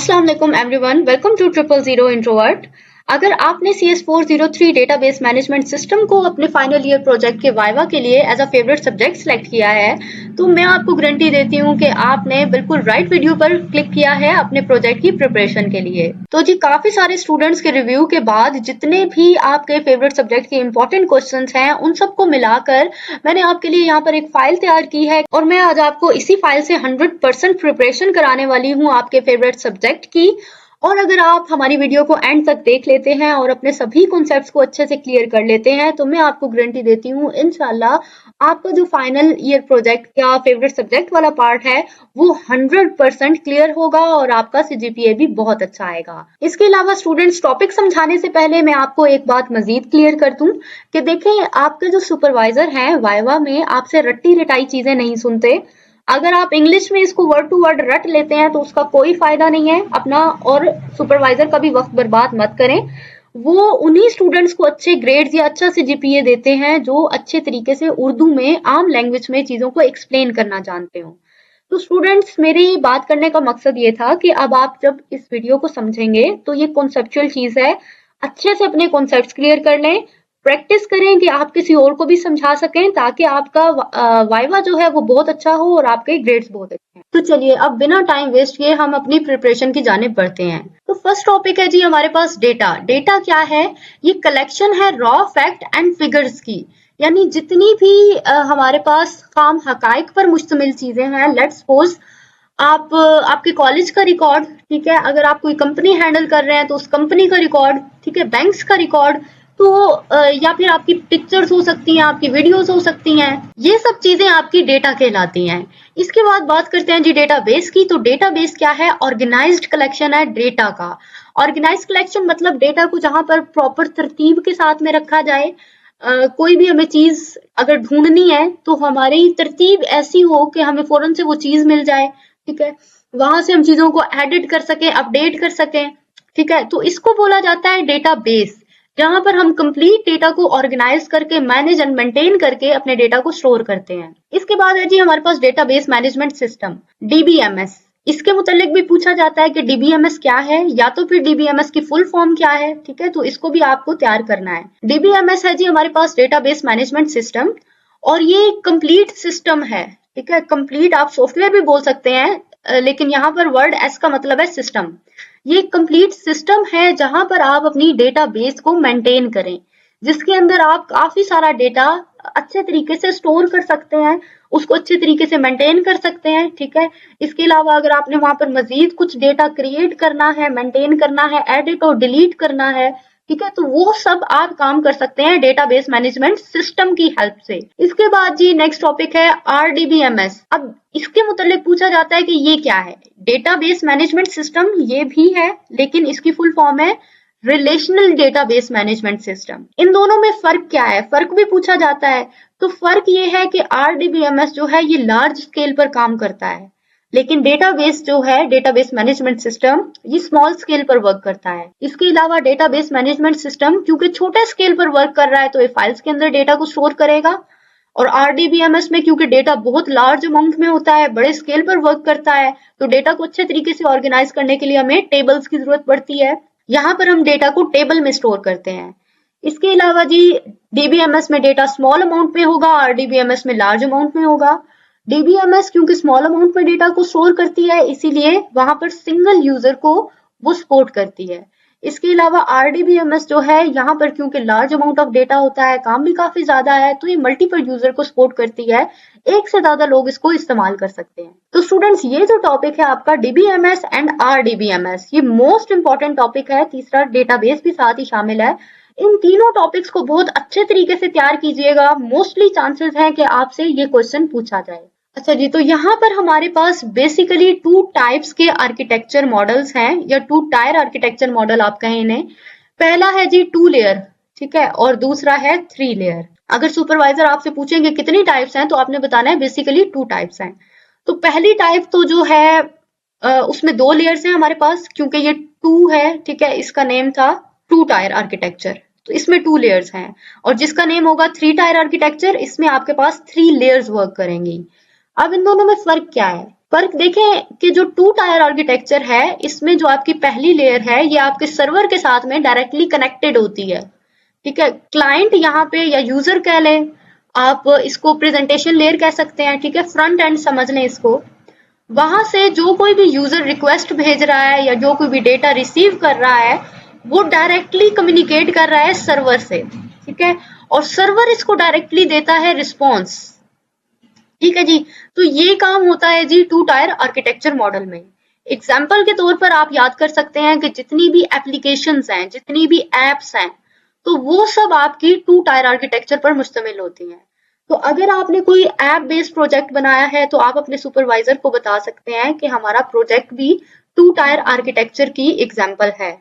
अस्सलाम वालेकुम everyone, welcome to 000 introvert. अगर आपने CS403 डेटाबेस मैनेजमेंट सिस्टम को अपने फाइनल ईयर प्रोजेक्ट के वाइवा के लिए as a favourite subject select किया है, तो मैं आपको गारंटी देती हूँ कि आपने बिल्कुल राइट वीडियो पर क्लिक किया है अपने प्रोजेक्ट की प्रिपरेशन के लिए। तो जी काफी सारे स्टूडेंट्स के रिव्यू के बाद जितने भी आपके फेवरेट सब्जेक्ट के इंपॉर्टेंट क्वेश्चंस हैं, उन सबको मिलाकर मैंने आपके लिए यहाँ पर एक फाइल तैयार की है और मैं आज आपको इसी फाइल से 100% प्रिपरेशन कराने वाली हूँ आपके फेवरेट सब्जेक्ट की। और अगर आप हमारी वीडियो को एंड तक देख लेते हैं और अपने सभी कॉन्सेप्ट्स को अच्छे से क्लियर कर लेते हैं, तो मैं आपको गारंटी देती हूँ इंशाल्लाह आपका जो फाइनल ईयर प्रोजेक्ट या फेवरेट सब्जेक्ट वाला पार्ट है वो 100% क्लियर होगा और आपका CGPA भी बहुत अच्छा आएगा। इसके अलावा स्टूडेंट्स, टॉपिक समझाने से पहले मैं आपको एक बात मजीद क्लियर कर दूं कि देखें, आपके जो सुपरवाइजर हैं वाइवा में आपसे रट्टी रटाई चीजें नहीं सुनते। अगर आप इंग्लिश में इसको वर्ड टू वर्ड रट लेते हैं तो उसका कोई फायदा नहीं है अपना, और सुपरवाइजर का भी वक्त बर्बाद मत करें। वो उन्हीं स्टूडेंट्स को अच्छे ग्रेड्स या अच्छा CGPA देते हैं जो अच्छे तरीके से उर्दू में, आम लैंग्वेज में चीजों को एक्सप्लेन करना जानते हो। तो स्टूडेंट्स, मेरी बात करने का मकसद ये था कि अब आप जब इस वीडियो को समझेंगे तो ये कॉन्सेप्चुअल चीज है, अच्छे से अपने कॉन्सेप्ट्स क्लियर कर लें, प्रैक्टिस करें कि आप किसी और को भी समझा सकें ताकि आपका वाइवा जो है वो बहुत अच्छा हो और आपके ग्रेड्स बहुत अच्छे हैं। तो चलिए अब बिना टाइम वेस्ट किए हम अपनी प्रिपरेशन की जानिब बढ़ते हैं। तो फर्स्ट टॉपिक है जी हमारे पास डेटा। डेटा क्या है? ये कलेक्शन है रॉ फैक्ट एंड फिगर्स की, यानी जितनी भी हमारे पास खाम हकाइक पर मुश्तमिल चीजें हैं। लेट्स सपोज आप आपके कॉलेज का रिकॉर्ड, ठीक है, अगर आप कोई कंपनी हैंडल कर रहे हैं तो उस कंपनी का रिकॉर्ड, ठीक है, बैंक्स का रिकॉर्ड, तो या फिर आपकी पिक्चर्स हो सकती हैं, आपकी वीडियोस हो सकती हैं, ये सब चीजें आपकी डेटा कहलाती हैं। इसके बाद बात करते हैं जी डेटाबेस की। तो डेटाबेस क्या है? ऑर्गेनाइज्ड कलेक्शन है डेटा का। ऑर्गेनाइज्ड कलेक्शन मतलब डेटा को जहां पर प्रॉपर तरतीब के साथ में रखा जाए। कोई भी हमें चीज अगर ढूंढनी है तो हमारी तरतीब ऐसी हो कि हमें फौरन से वो चीज मिल जाए, ठीक है, वहां से हम चीजों को एडिट कर सकें, अपडेट कर सकें, ठीक है। तो इसको बोला जाता है डेटाबेस, जहां पर हम कंप्लीट डेटा को ऑर्गेनाइज करके, मैनेज एंड मेंटेन करके अपने डेटा को स्टोर करते हैं। इसके बाद है जी हमारे पास डेटाबेस मैनेजमेंट सिस्टम, DBMS। इसके मुतालिक भी पूछा जाता है कि DBMS क्या है, या तो फिर DBMS की फुल फॉर्म क्या है, ठीक है, तो इसको भी आपको तैयार करना है। DBMS है जी हमारे पास डेटाबेस मैनेजमेंट सिस्टम, और ये कंप्लीट सिस्टम है, ठीक है। कंप्लीट आप सॉफ्टवेयर भी बोल सकते हैं, लेकिन यहाँ पर वर्ड S का मतलब है सिस्टम। ये कंप्लीट सिस्टम है जहां पर आप अपनी डेटाबेस को मेंटेन करें, जिसके अंदर आप काफी सारा डेटा अच्छे तरीके से स्टोर कर सकते हैं, उसको अच्छे तरीके से मेंटेन कर सकते हैं, ठीक है। इसके अलावा अगर आपने वहां पर मजीद कुछ डेटा क्रिएट करना है, मेंटेन करना है, एडिट और डिलीट करना है, ठीक है, तो वो सब आप काम कर सकते हैं डेटाबेस मैनेजमेंट सिस्टम की हेल्प से। इसके बाद जी नेक्स्ट टॉपिक है RDBMS। अब इसके मुतालिक पूछा जाता है कि ये क्या है? डेटाबेस मैनेजमेंट सिस्टम ये भी है, लेकिन इसकी फुल फॉर्म है रिलेशनल डेटाबेस मैनेजमेंट सिस्टम। इन दोनों में फर्क क्या है? फर्क भी पूछा जाता है। तो फर्क ये है कि RDBMS जो है ये लार्ज स्केल पर काम करता है, लेकिन डेटाबेस जो है, डेटाबेस मैनेजमेंट सिस्टम, ये स्मॉल स्केल पर वर्क करता है। इसके अलावा डेटाबेस मैनेजमेंट सिस्टम क्योंकि छोटे स्केल पर वर्क कर रहा है तो ये फाइल्स के अंदर डेटा को स्टोर करेगा, और RDBMS में क्योंकि डेटा बहुत लार्ज अमाउंट में होता है, बड़े स्केल पर वर्क करता है, तो डेटा को अच्छे तरीके से ऑर्गेनाइज करने के लिए हमें टेबल्स की जरूरत पड़ती है। यहाँ पर हम डेटा को टेबल में स्टोर करते हैं। इसके अलावा जी DBMS में डेटा स्मॉल अमाउंट में होगा, RDBMS में लार्ज अमाउंट में होगा। DBMS क्योंकि स्मॉल अमाउंट में डेटा को स्टोर करती है, इसीलिए वहां पर सिंगल यूजर को वो सपोर्ट करती है। इसके अलावा RDBMS जो है, यहाँ पर क्योंकि लार्ज अमाउंट ऑफ डेटा होता है, काम भी काफी ज्यादा है, तो ये मल्टीपल यूजर को सपोर्ट करती है, एक से ज्यादा लोग इसको इस्तेमाल कर सकते हैं। तो स्टूडेंट्स, ये जो टॉपिक है आपका DBMS एंड RDBMS, ये मोस्ट इंपॉर्टेंट टॉपिक है। तीसरा डेटाबेस भी साथ ही शामिल है। इन तीनों टॉपिक्स को बहुत अच्छे तरीके से तैयार कीजिएगा, मोस्टली चांसेस हैं कि आपसे ये क्वेश्चन पूछा जाए। अच्छा जी, तो यहाँ पर हमारे पास बेसिकली 2 टाइप्स के आर्किटेक्चर मॉडल्स हैं, या 2 टायर आर्किटेक्चर मॉडल आप कहें इन्हें। पहला है जी 2 लेयर, ठीक है, और दूसरा है 3 लेयर। अगर सुपरवाइजर आपसे पूछेंगे कितनी टाइप्स हैं, तो आपने बताना है बेसिकली 2 टाइप्स हैं। तो पहली टाइप तो जो है उसमें 2 लेयर्स हैं हमारे पास, क्योंकि ये 2 है, ठीक है, इसका नेम था 2 टायर आर्किटेक्चर, तो इसमें 2 लेयर्स हैं। और जिसका नेम होगा 3 टायर आर्किटेक्चर, इसमें आपके पास 3 लेयर्स वर्क करेंगी। अब इन दोनों में फर्क क्या है? पर देखें कि जो टू टायर आर्किटेक्चर है, इसमें जो आपकी पहली लेयर है ये आपके सर्वर के साथ में डायरेक्टली कनेक्टेड होती है। ठीक है, क्लाइंट यहाँ पे या यूजर कह लें, आप इसको प्रेजेंटेशन लेयर कह सकते हैं। ठीक है, फ्रंट एंड समझ लें इसको। वहां से जो कोई भी यूजर रिक्वेस्ट भेज रहा है या जो कोई भी डेटा रिसीव कर रहा है, वो डायरेक्टली कम्युनिकेट कर रहा है सर्वर से। ठीक है, और सर्वर इसको डायरेक्टली देता है रिस्पॉन्स। ठीक है जी, तो ये काम होता है जी टू टायर आर्किटेक्चर मॉडल में। एग्जाम्पल के तौर पर आप याद कर सकते हैं कि जितनी भी एप्लीकेशंस हैं, जितनी भी एप्स हैं, तो वो सब आपकी टू टायर आर्किटेक्चर पर मुश्तमिल होती हैं। तो अगर आपने कोई ऐप बेस्ड प्रोजेक्ट बनाया है तो आप अपने सुपरवाइजर को बता सकते हैं कि हमारा प्रोजेक्ट भी टू टायर आर्किटेक्चर की एग्जाम्पल है।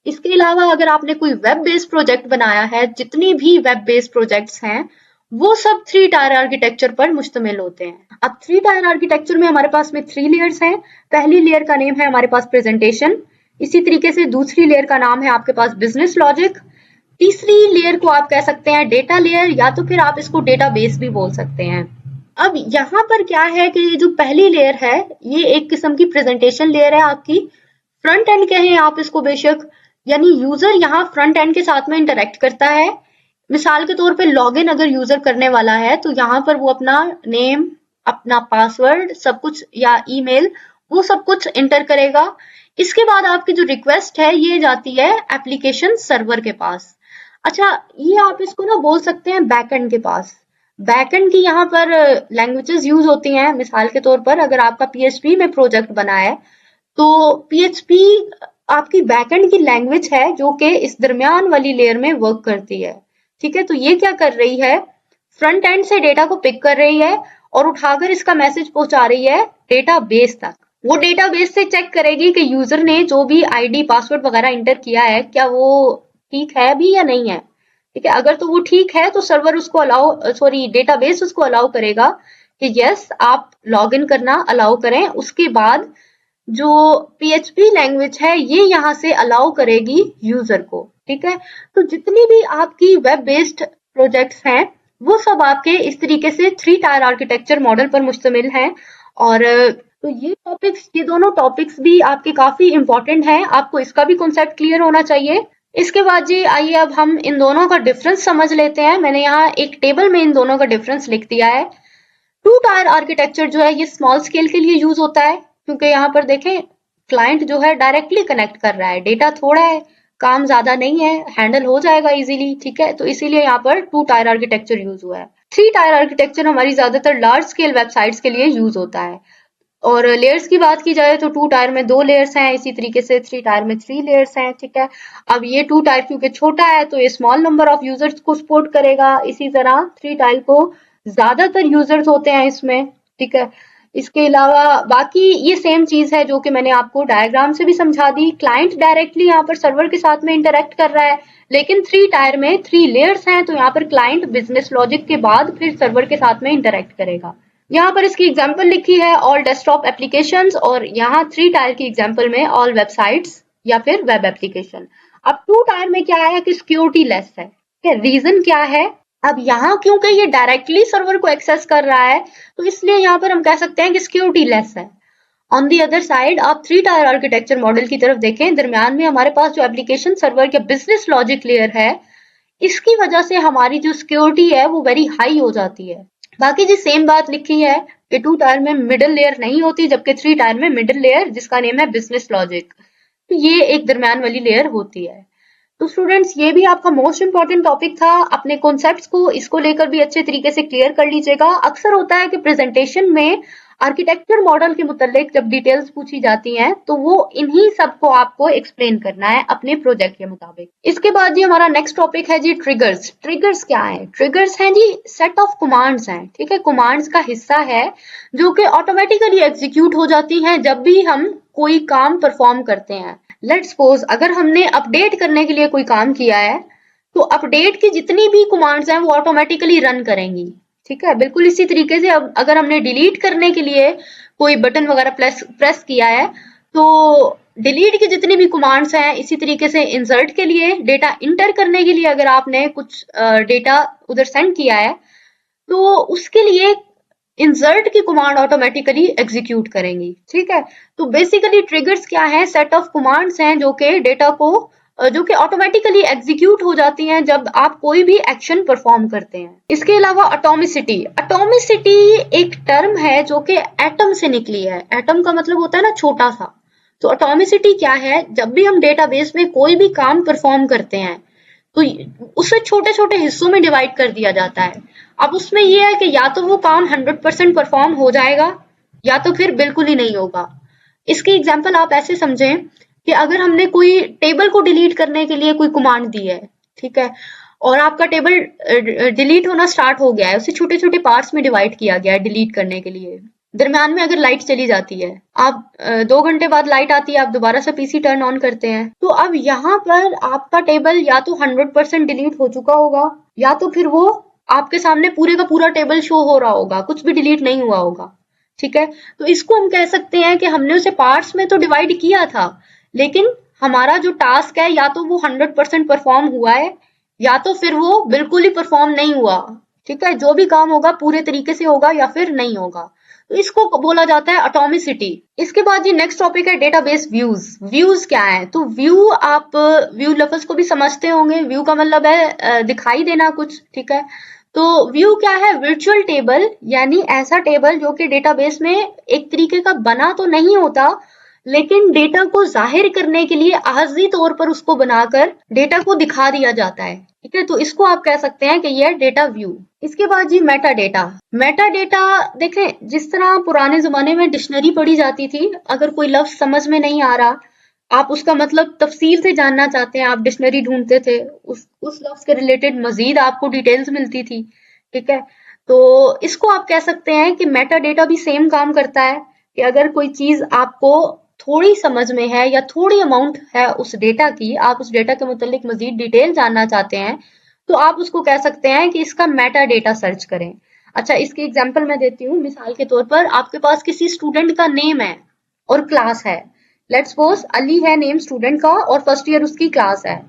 इसके अलावा अगर आपने कोई वेब बेस्ड प्रोजेक्ट बनाया है, जितनी भी वेब बेस्ड प्रोजेक्ट्स हैं वो सब थ्री टायर आर्किटेक्चर पर मुश्तमिल होते हैं। अब थ्री टायर आर्किटेक्चर में हमारे पास में 3 लेयर्स हैं। पहली लेयर का नेम है हमारे पास प्रेजेंटेशन, इसी तरीके से दूसरी लेयर का नाम है आपके पास बिजनेस लॉजिक, तीसरी लेयर को आप कह सकते हैं डेटा लेयर, या तो फिर आप इसको डेटाबेस भी बोल सकते हैं। अब यहाँ पर क्या है कि जो पहली लेयर है ये एक किस्म की प्रेजेंटेशन लेयर है आपकी। फ्रंट एंड कहें आप इसको बेशक, यानी यूजर यहाँ फ्रंट एंड के साथ में इंटरेक्ट करता है। मिसाल के तौर पे लॉगिन अगर यूजर करने वाला है तो यहाँ पर वो अपना नेम, अपना पासवर्ड, सब कुछ या ईमेल, वो सब कुछ एंटर करेगा। इसके बाद आपकी जो रिक्वेस्ट है ये जाती है एप्लीकेशन सर्वर के पास। अच्छा, ये आप इसको ना बोल सकते हैं बैकएंड के पास। बैकएंड की यहाँ पर लैंग्वेजेस यूज होती हैं। मिसाल के तौर पर अगर आपका पीएचपी में प्रोजेक्ट बना है तो पीएचपी आपकी बैकएंड की लैंग्वेज है जो कि इस दरमियान वाली लेयर में वर्क करती है। ठीक है, तो ये क्या कर रही है, फ्रंट एंड से डेटा को पिक कर रही है और उठाकर इसका मैसेज पहुंचा रही है डेटाबेस तक। वो डेटाबेस से चेक करेगी कि यूजर ने जो भी आईडी पासवर्ड वगैरह इंटर किया है क्या वो ठीक है भी या नहीं है। ठीक है, अगर तो वो ठीक है तो सर्वर उसको डेटाबेस उसको अलाउ करेगा कि यस आप लॉग इन करना अलाउ करें। उसके बाद जो पीएचपी लैंग्वेज है ये यहाँ से अलाउ करेगी यूजर को। ठीक है, तो जितनी भी आपकी वेब बेस्ड प्रोजेक्ट्स हैं वो सब आपके इस तरीके से थ्री टायर आर्किटेक्चर मॉडल पर मुश्तमिल हैं। और तो ये दोनों टॉपिक्स भी आपके काफी इंपॉर्टेंट हैं, आपको इसका भी कॉन्सेप्ट क्लियर होना चाहिए। इसके बाद जी आइए अब हम इन दोनों का डिफरेंस समझ लेते हैं। मैंने यहाँ एक टेबल में इन दोनों का डिफरेंस लिख दिया है। टू टायर आर्किटेक्चर जो है ये स्मॉल स्केल के लिए यूज होता है, क्योंकि यहाँ पर देखें क्लाइंट जो है डायरेक्टली कनेक्ट कर रहा है, डेटा थोड़ा है, काम ज्यादा नहीं है, हैंडल हो जाएगा इजीली। ठीक है, तो इसीलिए यहाँ पर टू टायर आर्किटेक्चर यूज हुआ है। थ्री टायर आर्किटेक्चर हमारी ज्यादातर लार्ज स्केल वेबसाइट्स के लिए यूज होता है। और लेयर्स की बात की जाए तो टू टायर में 2 लेयर्स हैं, इसी तरीके से थ्री टायर में 3 लेयर्स हैं। ठीक है, अब ये टू टायर क्योंकि छोटा है तो ये स्मॉल नंबर ऑफ यूजर्स को सपोर्ट करेगा, इसी तरह थ्री टायर को ज्यादातर यूजर्स होते हैं इसमें। ठीक है, इसके अलावा बाकी ये सेम चीज है जो कि मैंने आपको डायग्राम से भी समझा दी। क्लाइंट डायरेक्टली यहाँ पर सर्वर के साथ में इंटरेक्ट कर रहा है, लेकिन थ्री टायर में 3 लेयर्स हैं तो यहाँ पर क्लाइंट बिजनेस लॉजिक के बाद फिर सर्वर के साथ में इंटरेक्ट करेगा। यहाँ पर इसकी एग्जाम्पल लिखी है ऑल डेस्कटॉप एप्लीकेशंस, और यहाँ थ्री टायर की एग्जाम्पल में ऑल वेबसाइट्स या फिर वेब एप्लीकेशन। अब टू टायर में क्या है कि सिक्योरिटी लेस है। रीजन क्या है, अब यहाँ क्योंकि ये डायरेक्टली सर्वर को एक्सेस कर रहा है तो इसलिए यहाँ पर हम कह सकते हैं कि सिक्योरिटी लेस है। ऑन दी अदर साइड आप थ्री टायर आर्किटेक्चर मॉडल की तरफ देखें, दरमियान में हमारे पास जो एप्लीकेशन सर्वर के बिजनेस लॉजिक लेयर है, इसकी वजह से हमारी जो सिक्योरिटी है वो वेरी हाई हो जाती है। बाकी जी सेम बात लिखी है कि टू टायर में मिडिल लेयर नहीं होती, जबकि थ्री टायर में मिडिल लेयर जिसका नेम है बिजनेस लॉजिक, तो ये एक दरमियान वाली लेयर होती है। तो स्टूडेंट्स ये भी आपका मोस्ट इंपॉर्टेंट टॉपिक था। अपने कॉन्सेप्ट्स को इसको लेकर भी अच्छे तरीके से क्लियर कर लीजिएगा। अक्सर होता है कि प्रेजेंटेशन में आर्किटेक्चर मॉडल के मुतालिक जब डिटेल्स पूछी जाती हैं तो वो इन्हीं सबको आपको एक्सप्लेन करना है अपने प्रोजेक्ट के मुताबिक। इसके बाद जी हमारा नेक्स्ट टॉपिक है जी ट्रिगर्स। ट्रिगर्स क्या है, ट्रिगर्स हैं जी सेट ऑफ कमांड्स हैं। ठीक है, कमांड्स का हिस्सा है जो कि ऑटोमेटिकली एग्जीक्यूट हो जाती हैं जब भी हम कोई काम परफॉर्म करते हैं। लेट्स सपोज अगर हमने अपडेट करने के लिए कोई काम किया है तो अपडेट की जितनी भी कमांड्स हैं वो ऑटोमेटिकली रन करेंगी। ठीक है, बिल्कुल इसी तरीके से अब अगर हमने डिलीट करने के लिए कोई बटन वगैरह प्रेस किया है तो डिलीट की जितनी भी कमांड्स हैं, इसी तरीके से इंसर्ट के लिए, डेटा इंटर करने के लिए अगर आपने कुछ डेटा उधर सेंड किया है तो उसके लिए इंसर्ट की कमांड ऑटोमेटिकली एग्जीक्यूट करेंगी। ठीक है, तो बेसिकली ट्रिगर्स क्या है, सेट ऑफ कमांड्स हैं जो कि डेटा को जो कि ऑटोमेटिकली एग्जीक्यूट हो जाती हैं जब आप कोई भी एक्शन परफॉर्म करते हैं। इसके अलावा एटॉमिसिटी, एटॉमिसिटी एक टर्म है जो कि एटम से निकली है। एटम का मतलब होता है ना छोटा सा। तो एटॉमिसिटी क्या है, जब भी हम डेटाबेस में कोई भी काम परफॉर्म करते हैं तो उसे छोटे छोटे हिस्सों में डिवाइड कर दिया जाता है। अब उसमें यह है कि या तो वो काम 100% परफॉर्म हो जाएगा या तो फिर बिल्कुल ही नहीं होगा। इसकी एग्जांपल आप ऐसे समझें कि अगर हमने कोई टेबल को डिलीट करने के लिए कोई कमांड दी है, ठीक है, और आपका टेबल डिलीट होना स्टार्ट हो गया है, उसे छोटे छोटे पार्ट्स में डिवाइड किया गया है डिलीट करने के लिए। दरम्यान में अगर लाइट चली जाती है, आप 2 घंटे बाद लाइट आती है, आप दोबारा से पीसी टर्न ऑन करते हैं, तो अब यहाँ पर आपका टेबल या तो 100% डिलीट हो चुका होगा या तो फिर वो आपके सामने पूरे का पूरा टेबल शो हो रहा होगा, कुछ भी डिलीट नहीं हुआ होगा। ठीक है, तो इसको हम कह सकते हैं कि हमने उसे पार्ट्स में तो डिवाइड किया था, लेकिन हमारा जो टास्क है या तो वो 100% परफॉर्म हुआ है या तो फिर वो बिल्कुल ही परफॉर्म नहीं हुआ। ठीक है, जो भी काम होगा पूरे तरीके से होगा या फिर नहीं होगा। तो इसको बोला जाता है एटॉमिसिटी। इसके बाद जी नेक्स्ट टॉपिक है डेटाबेस व्यूज। व्यूज क्या है, तो व्यू आप व्यू लफ्ज को भी समझते होंगे। व्यू का मतलब है दिखाई देना कुछ। ठीक है, तो व्यू क्या है, वर्चुअल टेबल, यानी ऐसा टेबल जो कि डेटाबेस में एक तरीके का बना तो नहीं होता, लेकिन डेटा को जाहिर करने के लिए आर्जी तौर पर उसको बनाकर डेटा को दिखा दिया जाता है। ठीक है, तो इसको आप कह सकते हैं कि यह है डेटा व्यू। इसके बाद जी मेटा डेटा। मेटा डेटा देखें, जिस तरह पुराने जमाने में डिक्शनरी पढ़ी जाती थी, अगर कोई लफ्ज समझ में नहीं आ रहा, आप उसका मतलब तफसील से जानना चाहते हैं, आप डिक्शनरी ढूंढते थे, उस लफ्ज के रिलेटेड मजीद आपको डिटेल्स मिलती थी। ठीक है, तो इसको आप कह सकते हैं कि मेटा डेटा भी सेम काम करता है कि अगर कोई चीज आपको थोड़ी समझ में है या थोड़ी अमाउंट है उस डेटा की, आप उस डेटा के मुतालिक मजीद डिटेल जानना चाहते हैं, तो आप उसको कह सकते हैं कि इसका मेटा डेटा सर्च करें। अच्छा, इसकी एग्जांपल मैं देती हूँ। मिसाल के तौर पर आपके पास किसी स्टूडेंट का नेम है और क्लास है। लेट्स सपोज अली है नेम स्टूडेंट का और फर्स्ट ईयर उसकी क्लास है।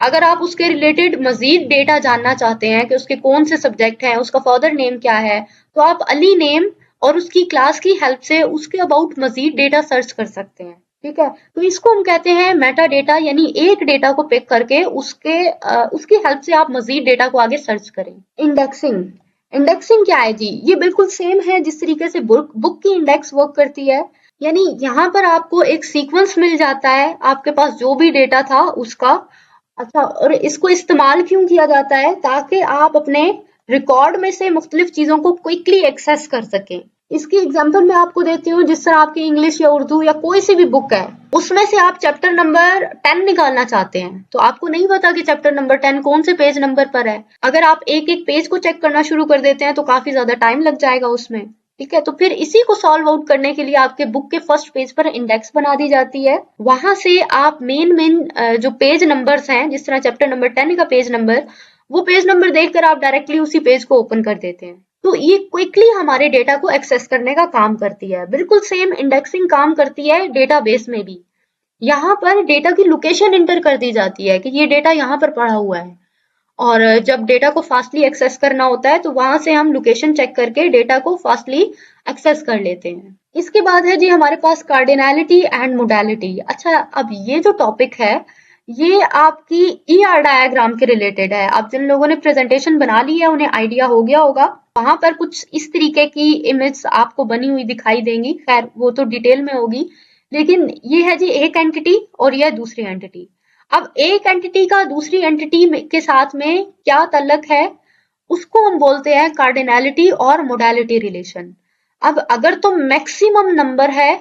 अगर आप उसके रिलेटेड मजीद डेटा जानना चाहते हैं कि उसके कौन से सब्जेक्ट हैं, उसका फादर नेम क्या है, तो आप अली नेम और उसकी क्लास की हेल्प से उसके अबाउट मजीद डेटा सर्च कर सकते हैं। ठीक है, तो इसको हम कहते हैं मेटा डेटा, यानी एक डेटा को पिक करके उसकी हेल्प से आप मजीद डेटा को आगे सर्च करें। इंडेक्सिंग। इंडेक्सिंग क्या है जी, ये बिल्कुल सेम है जिस तरीके से बुक की इंडेक्स वर्क करती है। यानी यहाँ पर आपको एक सीक्वेंस मिल जाता है, आपके पास जो भी डेटा था उसका। अच्छा, और इसको इस्तेमाल क्यों किया जाता है, ताकि आप अपने रिकॉर्ड में से मुख्तलिफ चीजों को क्विकली एक्सेस कर सकें। इसकी एग्जांपल मैं आपको देती हूँ। जिस तरह आपकी इंग्लिश या उर्दू या कोई सी भी बुक है, उसमें से आप चैप्टर नंबर 10 निकालना चाहते हैं, तो आपको नहीं पता कि चैप्टर नंबर 10 कौन से पेज नंबर पर है। अगर आप एक एक पेज को चेक करना शुरू कर देते हैं तो काफी ज्यादा टाइम लग जाएगा उसमें। ठीक है, तो फिर इसी को सॉल्व आउट करने के लिए आपके बुक के फर्स्ट पेज पर इंडेक्स बना दी जाती है। वहां से आप मेन जो पेज नंबर्स हैं, जिस तरह चैप्टर नंबर 10 का पेज नंबर, वो पेज नंबर देखकर आप डायरेक्टली उसी पेज को ओपन कर देते हैं। तो ये क्विकली हमारे डेटा को एक्सेस करने का काम करती है। बिल्कुल सेम इंडेक्सिंग काम करती है डेटाबेस में भी। यहाँ पर डेटा की लोकेशन इंटर कर दी जाती है कि ये डेटा यहाँ पर पड़ा हुआ है, और जब डेटा को फास्टली एक्सेस करना होता है तो वहां से हम लोकेशन चेक करके डेटा को फास्टली एक्सेस कर लेते हैं। इसके बाद है जी हमारे पास कार्डिनैलिटी एंड मोडालिटी। अच्छा, अब ये जो टॉपिक है ये आपकी ईआर डायग्राम के रिलेटेड है। अब जिन लोगों ने प्रेजेंटेशन बना ली है उन्हें आइडिया हो गया होगा। वहां पर कुछ इस तरीके की इमेज आपको बनी हुई दिखाई देंगी, खैर वो तो डिटेल में होगी, लेकिन ये है जी एक एंटिटी और यह दूसरी एंटिटी। अब एक एंटिटी का दूसरी एंटिटी के साथ में क्या तल्लक है, उसको हम बोलते हैं कार्डिनैलिटी और मोडालिटी रिलेशन। अब अगर तो मैक्सिमम नंबर है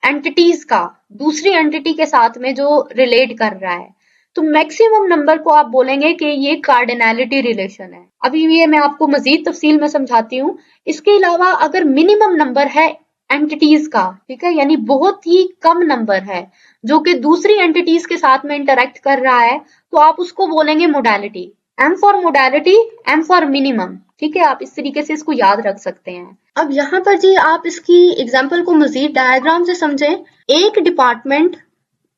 एंटिटीज का दूसरी एंटिटी के साथ में जो रिलेट कर रहा है, तो मैक्सिमम नंबर को आप बोलेंगे कि ये कार्डिनैलिटी रिलेशन है। अभी ये मैं आपको मजीद तफसील में समझाती हूँ। इसके अलावा अगर मिनिमम नंबर है एंटिटीज का, ठीक है, यानी बहुत ही कम नंबर है जो कि दूसरी एंटिटीज के साथ में इंटरेक्ट कर रहा है, तो आप उसको बोलेंगे modality. M for modality, M for minimum. ठीक है, आप इस तरीके से इसको याद रख सकते हैं। अब यहाँ पर जी आप इसकी एग्जाम्पल को मजीद डायग्राम से समझें। एक डिपार्टमेंट,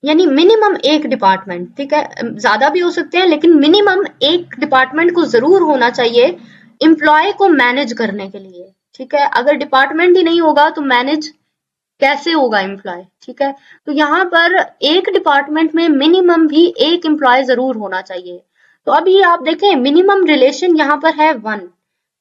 यानी मिनिमम एक डिपार्टमेंट, ठीक है, ज्यादा भी हो सकते हैं लेकिन मिनिमम एक डिपार्टमेंट को जरूर होना चाहिए एम्प्लॉय को मैनेज करने के लिए। ठीक है। अगर डिपार्टमेंट ही नहीं होगा तो मैनेज कैसे होगा एम्प्लॉय, ठीक है। तो यहाँ पर एक डिपार्टमेंट में मिनिमम भी एक एम्प्लॉय जरूर होना चाहिए। तो अब ये आप देखें मिनिमम रिलेशन यहाँ पर है 1,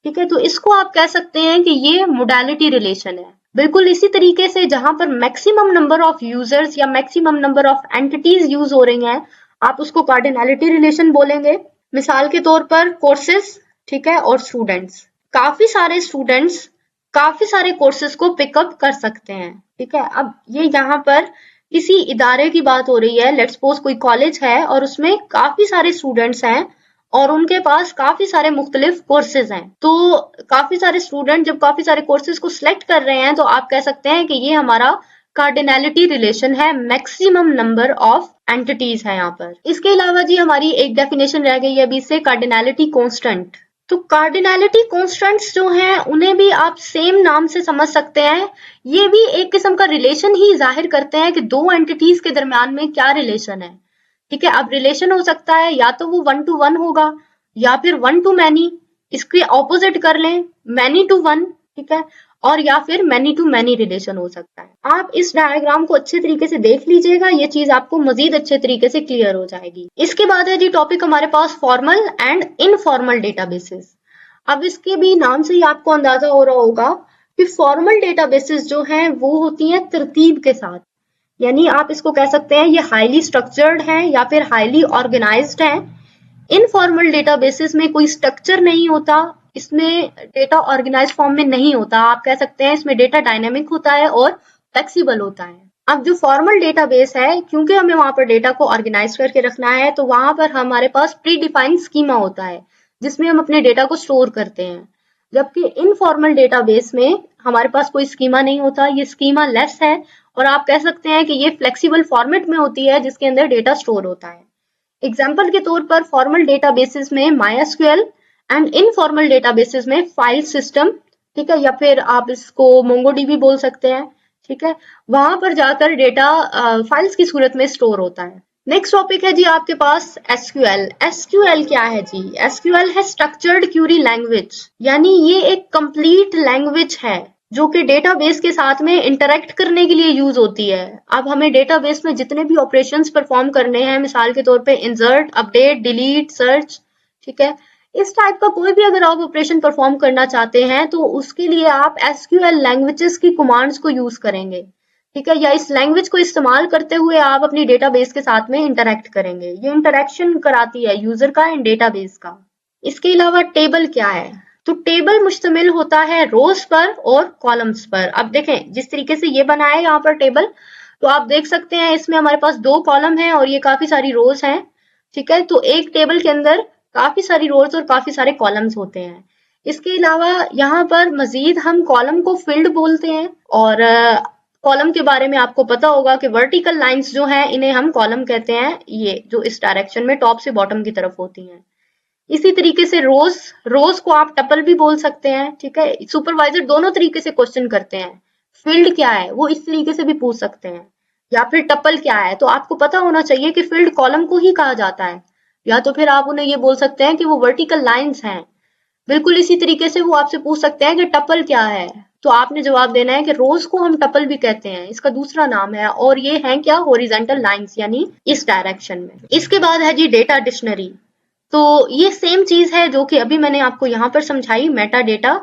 ठीक है। तो इसको आप कह सकते हैं कि ये मोडालिटी रिलेशन है। बिल्कुल इसी तरीके से जहां पर मैक्सिमम नंबर ऑफ यूजर्स या maximum number of entities use हो रही हैं, आप उसको कार्डिनैलिटी रिलेशन बोलेंगे। मिसाल के तौर पर कोर्सेज, ठीक है, और स्टूडेंट्स। काफी सारे स्टूडेंट्स काफी सारे कोर्सेज को पिकअप कर सकते हैं, ठीक है। अब ये यहाँ पर किसी इदारे की बात हो रही है, लेट्स सपोज कोई कॉलेज है और उसमें काफी सारे स्टूडेंट्स हैं और उनके पास काफी सारे मुख्तलिफ कोर्सेज हैं। तो काफी सारे स्टूडेंट जब काफी सारे कोर्सेज को सिलेक्ट कर रहे हैं तो आप कह सकते हैं कि ये हमारा कार्डिनैलिटी रिलेशन है, मैक्सिमम नंबर ऑफ एंटिटीज है यहाँ पर। इसके अलावा जी हमारी एक डेफिनेशन रह गई है अभी से, कार्डिनैलिटी कांस्टेंट। तो कार्डिनैलिटी कांस्टेंट्स जो हैं उन्हें भी आप सेम नाम से समझ सकते हैं। ये भी एक किस्म का रिलेशन ही जाहिर करते हैं कि दो एंटिटीज के दरमियान में क्या रिलेशन है, ठीक है। अब रिलेशन हो सकता है या तो वो 1 to 1 होगा या फिर 1 to many, इसके ऑपोजिट कर लें many to 1, ठीक है, और या फिर many to many रिलेशन हो सकता है। आप इस डायग्राम को अच्छे तरीके से देख लीजिएगा, ये चीज आपको मजीद अच्छे तरीके से क्लियर हो जाएगी। इसके बाद है जी टॉपिक हमारे पास फॉर्मल एंड इनफॉर्मल डेटाबेसेस। अब इसके भी नाम से ही आपको अंदाजा हो रहा होगा कि फॉर्मल डेटाबेसेस जो हैं वो होती हैं तरतीब के साथ, यानी आप इसको कह सकते हैं ये हाईली स्ट्रक्चर्ड है या फिर हाईली ऑर्गेनाइज्ड है। इनफॉर्मल डेटाबेसेस में कोई स्ट्रक्चर नहीं होता, इसमें डेटा ऑर्गेनाइज फॉर्म में नहीं होता। आप कह सकते हैं इसमें डेटा डायनेमिक होता है और फ्लेक्सिबल होता है। अब जो फॉर्मल डेटाबेस है, क्योंकि हमें वहां पर डेटा को ऑर्गेनाइज करके रखना है तो वहां पर हमारे पास प्री डिफाइंड स्कीमा होता है जिसमें हम अपने डेटा को स्टोर करते हैं। जबकि इनफॉर्मल डेटाबेस में हमारे पास कोई स्कीमा नहीं होता, ये स्कीमा लेस है और आप कह सकते हैं कि ये फ्लेक्सिबल फॉर्मेट में होती है जिसके अंदर डेटा स्टोर होता है। एग्जाम्पल के तौर पर फॉर्मल डेटाबेसेस में MySQL एंड इनफॉर्मल डेटाबेसेस में फाइल सिस्टम, ठीक है, या फिर आप इसको MongoDB बोल सकते हैं, ठीक है। वहां पर जाकर डेटा फाइल्स की सूरत में स्टोर होता है। नेक्स्ट टॉपिक है जी आपके पास SQL। SQL क्या है जी? SQL है स्ट्रक्चर्ड क्यूरी लैंग्वेज, यानी ये एक कंप्लीट लैंग्वेज है जो कि डेटाबेस के साथ में इंटरेक्ट करने के लिए यूज होती है। अब हमें डेटाबेस में जितने भी ऑपरेशंस परफॉर्म करने हैं, मिसाल के तौर पे इंसर्ट, अपडेट, डिलीट, सर्च, ठीक है, इस टाइप का कोई भी अगर आप ऑपरेशन परफॉर्म करना चाहते हैं तो उसके लिए आप SQL लैंग्वेजेस की कमांड्स को यूज करेंगे, ठीक है, या इस लैंग्वेज को इस्तेमाल करते हुए आप अपनी डेटाबेस के साथ में इंटरेक्ट करेंगे। ये इंटरेक्शन कराती है यूजर का एंड डेटाबेस का। इसके अलावा टेबल क्या है? तो टेबल मुश्तमिल होता है रोज पर और कॉलम्स पर। अब देखें जिस तरीके से ये बना है यहाँ पर टेबल, तो आप देख सकते हैं इसमें हमारे पास 2 कॉलम हैं और ये काफी सारी रोज हैं, ठीक है। तो एक टेबल के अंदर काफी सारी रोज और काफी सारे कॉलम्स होते हैं। इसके अलावा यहाँ पर मजीद हम कॉलम को फील्ड बोलते हैं और कॉलम के बारे में आपको पता होगा कि वर्टिकल लाइंस जो हैं इन्हें हम कॉलम कहते हैं, ये जो इस डायरेक्शन में टॉप से बॉटम की तरफ होती हैं। इसी तरीके से रोज को आप टपल भी बोल सकते हैं, ठीक है। सुपरवाइजर दोनों तरीके से क्वेश्चन करते हैं। फील्ड क्या है वो इस तरीके से भी पूछ सकते हैं, या फिर टपल क्या है, तो आपको पता होना चाहिए कि फील्ड कॉलम को ही कहा जाता है, या तो फिर आप उन्हें ये बोल सकते हैं कि वो वर्टिकल लाइंस हैं। बिल्कुल इसी तरीके से वो आपसे पूछ सकते हैं कि टपल क्या है, तो आपने जवाब देना है कि रोज को हम टपल भी कहते हैं, इसका दूसरा नाम है, और ये है क्या, हॉरिजॉन्टल लाइंस, यानी इस डायरेक्शन में। इसके बाद है जी डेटा डिक्शनरी। तो ये सेम चीज है जो कि अभी मैंने आपको यहाँ पर समझाई, मेटा डेटा,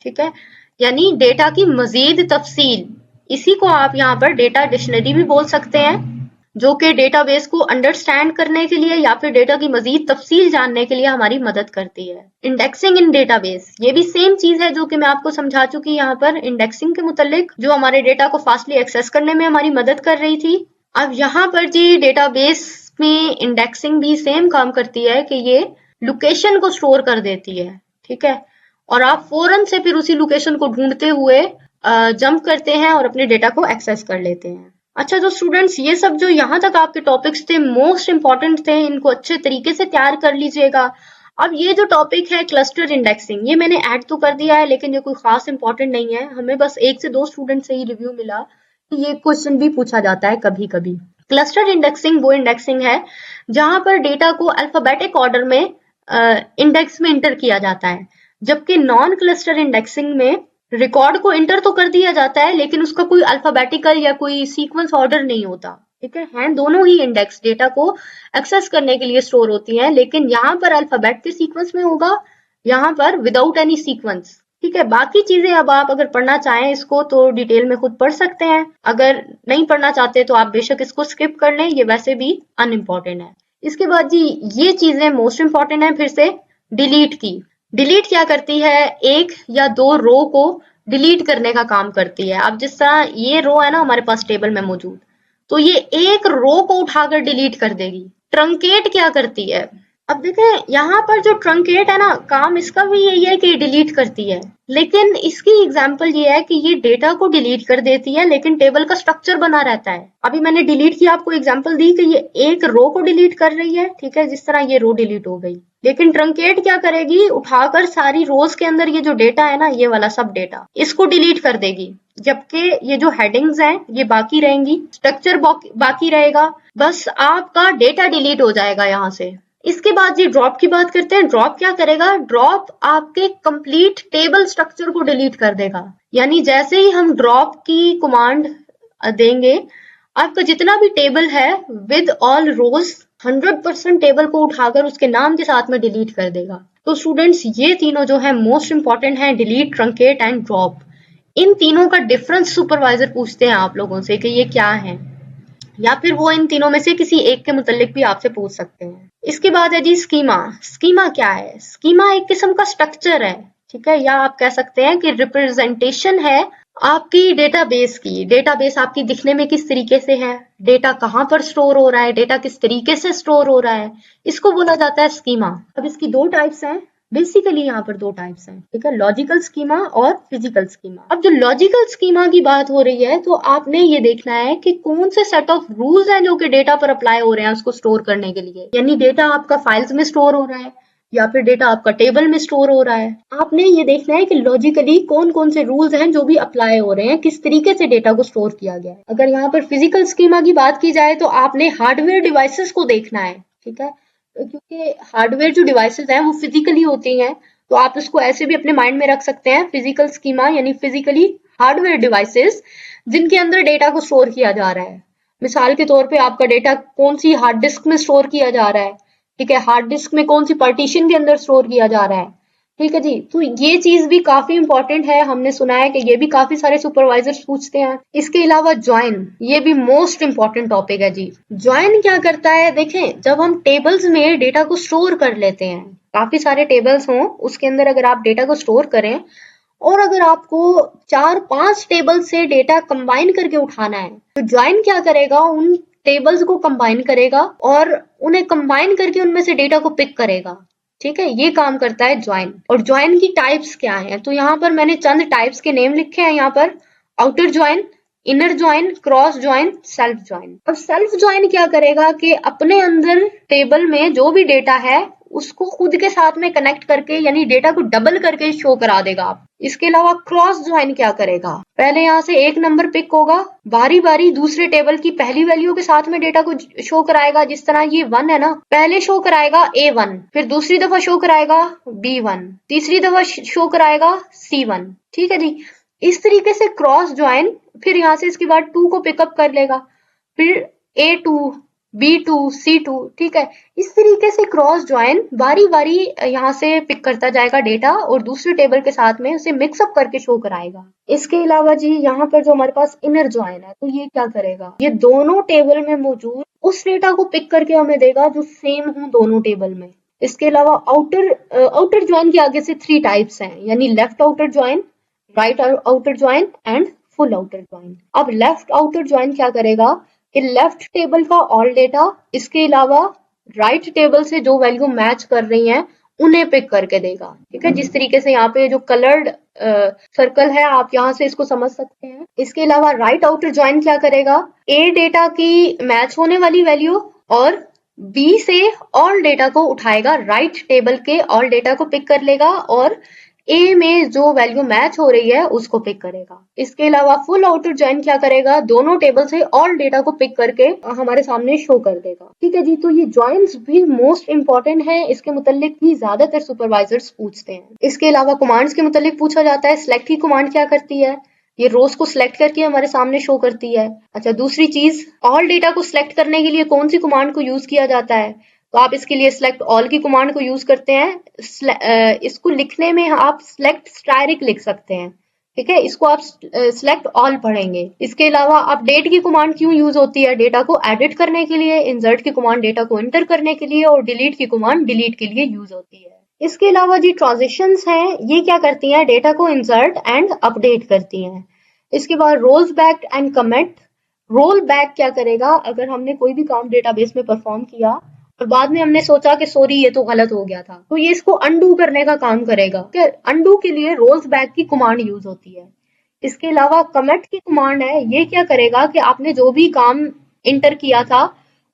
ठीक है, यानी डेटा की मजीद तफसील। इसी को आप यहाँ पर डेटा डिक्शनरी भी बोल सकते हैं, जो कि डेटाबेस को अंडरस्टैंड करने के लिए या फिर डेटा की मजीद तफसील जानने के लिए हमारी मदद करती है। इंडेक्सिंग इन डेटाबेस, ये भी सेम चीज है जो कि मैं आपको समझा चुकी यहाँ पर इंडेक्सिंग के मुतालिक, जो हमारे डेटा को फास्टली एक्सेस करने में हमारी मदद कर रही थी। अब यहाँ पर जी डेटाबेस में इंडेक्सिंग भी सेम काम करती है कि ये लोकेशन को स्टोर कर देती है, ठीक है, और आप फौरन से फिर उसी लोकेशन को ढूंढते हुए जंप करते हैं और अपने डेटा को एक्सेस कर लेते हैं। अच्छा तो स्टूडेंट्स, ये सब जो यहाँ तक आपके टॉपिक्स थे मोस्ट इंपॉर्टेंट थे, इनको अच्छे तरीके से तैयार कर लीजिएगा। अब ये जो टॉपिक है क्लस्टर इंडेक्सिंग, ये मैंने ऐड तो कर दिया है लेकिन ये कोई खास इंपॉर्टेंट नहीं है, हमें बस 1 से 2 स्टूडेंट से ही रिव्यू मिला कि ये क्वेश्चन भी पूछा जाता है कभी कभी। क्लस्टर इंडेक्सिंग वो इंडेक्सिंग है जहां पर डेटा को अल्फाबेटिक ऑर्डर में इंडेक्स में इंटर किया जाता है, जबकि नॉन क्लस्टर इंडेक्सिंग में रिकॉर्ड को इंटर तो कर दिया जाता है लेकिन उसका कोई अल्फाबेटिकल या कोई सीक्वेंस ऑर्डर नहीं होता। ठीक है दोनों ही इंडेक्स डेटा को एक्सेस करने के लिए स्टोर होती हैं, लेकिन यहाँ पर अल्फाबेट के सीक्वेंस में होगा, यहाँ पर विदाउट एनी सीक्वेंस। ठीक है, बाकी चीजें अब आप अगर पढ़ना चाहें इसको तो डिटेल में खुद पढ़ सकते हैं, अगर नहीं पढ़ना चाहते तो आप बेशक इसको स्किप कर लें, ये वैसे भी अनइम्पोर्टेंट है। इसके बाद जी ये चीजें मोस्ट इंपॉर्टेंट है, फिर से डिलीट की। डिलीट क्या करती है, एक या दो रो को डिलीट करने का काम करती है। अब जिस तरह ये रो है ना हमारे पास टेबल में मौजूद, तो ये एक रो को उठाकर डिलीट कर देगी। ट्रंकेट क्या करती है, अब देखें यहाँ पर जो ट्रंकेट है ना, काम इसका भी यही है कि डिलीट करती है, लेकिन इसकी एग्जांपल ये है कि ये डेटा को डिलीट कर देती है लेकिन टेबल का स्ट्रक्चर बना रहता है। अभी मैंने डिलीट की आपको एग्जांपल दी कि ये एक रो को डिलीट कर रही है, ठीक है, जिस तरह ये रो डिलीट हो गई। लेकिन ट्रंकेट क्या करेगी, उठाकर सारी रोज के अंदर ये जो डेटा है ना, ये वाला सब डेटा, इसको डिलीट कर देगी, जबकि ये जो हेडिंग्स हैं ये बाकी रहेंगी, स्ट्रक्चर बाकी रहेगा, बस आपका डेटा डिलीट हो जाएगा यहाँ से। इसके बाद जी ड्रॉप की बात करते हैं। ड्रॉप क्या करेगा, ड्रॉप आपके कंप्लीट टेबल स्ट्रक्चर को डिलीट कर देगा। यानी जैसे ही हम ड्रॉप की कमांड देंगे, आपका जितना भी टेबल है विद ऑल रोज 100% टेबल को उठाकर उसके नाम के साथ में डिलीट कर देगा। तो स्टूडेंट्स ये तीनों जो है मोस्ट इंपॉर्टेंट है, डिलीट, ट्रंकेट एंड ड्रॉप। इन तीनों का डिफरेंस सुपरवाइजर पूछते हैं आप लोगों से कि ये क्या है, या फिर वो इन तीनों में से किसी एक के मुतालिक भी आपसे पूछ सकते हैं। इसके बाद है जी स्कीमा। स्कीमा क्या है, स्कीमा एक किस्म का स्ट्रक्चर है, ठीक है, या आप कह सकते हैं कि रिप्रेजेंटेशन है आपकी डेटाबेस की। डेटाबेस आपकी दिखने में किस तरीके से है, डेटा कहाँ पर स्टोर हो रहा है, डेटा किस तरीके से स्टोर हो रहा है, इसको बोला जाता है स्कीमा। अब इसकी दो टाइप्स हैं, बेसिकली यहाँ पर दो टाइप्स हैं, ठीक है, लॉजिकल स्कीमा और फिजिकल स्कीमा। अब जो लॉजिकल स्कीमा की बात हो रही है तो आपने ये देखना है कि कौन से सेट ऑफ रूल्स हैं जो कि डेटा पर अप्लाई हो रहे हैं उसको स्टोर करने के लिए। यानी डेटा आपका फाइल्स में स्टोर हो रहा है या फिर डेटा आपका टेबल में स्टोर हो रहा है। आपने ये देखना है कि लॉजिकली कौन कौन से रूल्स हैं जो भी अप्लाई हो रहे हैं, किस तरीके से डेटा को स्टोर किया गया है। अगर यहाँ पर फिजिकल स्कीमा की बात की जाए तो आपने हार्डवेयर डिवाइसेस को देखना है, ठीक है, क्योंकि हार्डवेयर जो डिवाइसेस हैं वो फिजिकली होती हैं, तो आप इसको ऐसे भी अपने माइंड में रख सकते हैं, फिजिकल स्कीमा यानी फिजिकली हार्डवेयर डिवाइसेस जिनके अंदर डेटा को स्टोर किया जा रहा है। मिसाल के तौर पे आपका डेटा कौन सी हार्ड डिस्क में स्टोर किया जा रहा है, ठीक है, हार्ड डिस्क में कौन सी पार्टीशन के अंदर स्टोर किया जा रहा है, ठीक है जी। तो ये चीज भी काफी इंपॉर्टेंट है, हमने सुना है कि ये भी काफी सारे सुपरवाइजर्स पूछते हैं। इसके अलावा ज्वाइन, ये भी मोस्ट इंपॉर्टेंट टॉपिक है जी। ज्वाइन क्या करता है, देखें, जब हम टेबल्स में डेटा को स्टोर कर लेते हैं, काफी सारे टेबल्स हों उसके अंदर अगर आप डेटा को स्टोर करें और अगर आपको 4-5 टेबल से डेटा कंबाइन करके उठाना है, तो ज्वाइन क्या करेगा, उन टेबल्स को कंबाइन करेगा और उन्हें कंबाइन करके उनमें से डेटा को पिक करेगा, ठीक है, ये काम करता है ज्वाइन। और ज्वाइन की टाइप्स क्या हैं, तो यहाँ पर मैंने चंद टाइप्स के नेम लिखे हैं यहाँ पर, outer join, inner join, cross join, self join. अब सेल्फ ज्वाइन क्या करेगा कि अपने अंदर टेबल में जो भी डेटा है उसको खुद के साथ में कनेक्ट करके यानी डेटा को डबल करके शो करा देगा आप। इसके अलावा क्रॉस ज्वाइन क्या करेगा, पहले यहाँ से एक नंबर पिक होगा, बारी बारी दूसरे टेबल की पहली वैल्यू के साथ में डेटा को शो कराएगा। जिस तरह ये 1 है ना, पहले शो कराएगा A1, फिर दूसरी दफा शो कराएगा B1, तीसरी दफा शो कराएगा C1, ठीक है जी। इस तरीके से क्रॉस ज्वाइन, फिर यहाँ से इसके बाद 2 को पिकअप कर लेगा, फिर A2, B2, C2, ठीक है। इस तरीके से क्रॉस ज्वाइन बारी बारी यहाँ से पिक करता जाएगा डेटा और दूसरे टेबल के साथ में उसे मिक्सअप करके शो कराएगा। इसके अलावा जी यहाँ पर जो हमारे पास इनर ज्वाइन है, तो ये क्या करेगा, ये दोनों टेबल में मौजूद उस डेटा को पिक करके हमें देगा जो सेम हो दोनों टेबल में। इसके अलावा आउटर ज्वाइन के आगे से 3 टाइप्स हैं, यानी left outer join, right outer join and full outer join. अब लेफ्ट आउटर ज्वाइन क्या करेगा कि लेफ्ट टेबल का ऑल डेटा, इसके अलावा राइट टेबल से जो वैल्यू मैच कर रही हैं उन्हें पिक करके देगा, ठीक है। जिस तरीके से यहाँ पे जो कलर्ड सर्कल है आप यहाँ से इसको समझ सकते हैं। इसके अलावा राइट आउटर ज्वाइन क्या करेगा, ए डेटा की मैच होने वाली वैल्यू और बी से ऑल डेटा को उठाएगा, राइट टेबल के ऑल डेटा को पिक कर लेगा और ए में जो वैल्यू मैच हो रही है उसको पिक करेगा। इसके अलावा फुल आउटर जॉइन क्या करेगा, दोनों टेबल से ऑल डेटा को पिक करके हमारे सामने शो कर देगा। ठीक है जी, तो ये जॉइंस भी मोस्ट इंपॉर्टेंट है, इसके मुतालिक भी ज्यादातर सुपरवाइजर्स पूछते हैं। इसके अलावा कमांड्स के मुतालिक पूछा जाता है, सिलेक्ट की कमांड क्या करती है, ये रोज को सिलेक्ट करके हमारे सामने शो करती है। अच्छा, दूसरी चीज, ऑल डेटा को सिलेक्ट करने के लिए कौन सी कमांड को यूज किया जाता है, तो आप इसके लिए सिलेक्ट ऑल की कमांड को यूज करते हैं। इसको लिखने में आप सिलेक्ट स्टायरिक लिख सकते हैं, ठीक है, इसको आप सिलेक्ट ऑल पढ़ेंगे। इसके अलावा अपडेट की कमांड क्यों यूज होती है, डेटा को एडिट करने के लिए, इंसर्ट की कमांड डेटा को एंटर करने के लिए, और डिलीट की कमांड डिलीट के लिए यूज होती है। इसके अलावा जी ट्रांजिशंस हैं, ये क्या करती हैं, डेटा को इंसर्ट एंड अपडेट करती हैं। इसके बाद rolls back and comment, roll back क्या करेगा, अगर हमने कोई भी काम डेटाबेस में परफॉर्म किया और बाद में हमने सोचा कि सॉरी ये तो गलत हो गया था, तो ये इसको अनडू करने का काम करेगा। अनडू के लिए रोल्स बैक की कमांड यूज होती है। इसके अलावा कमिट की कमांड है, ये क्या करेगा कि आपने जो भी काम इंटर किया था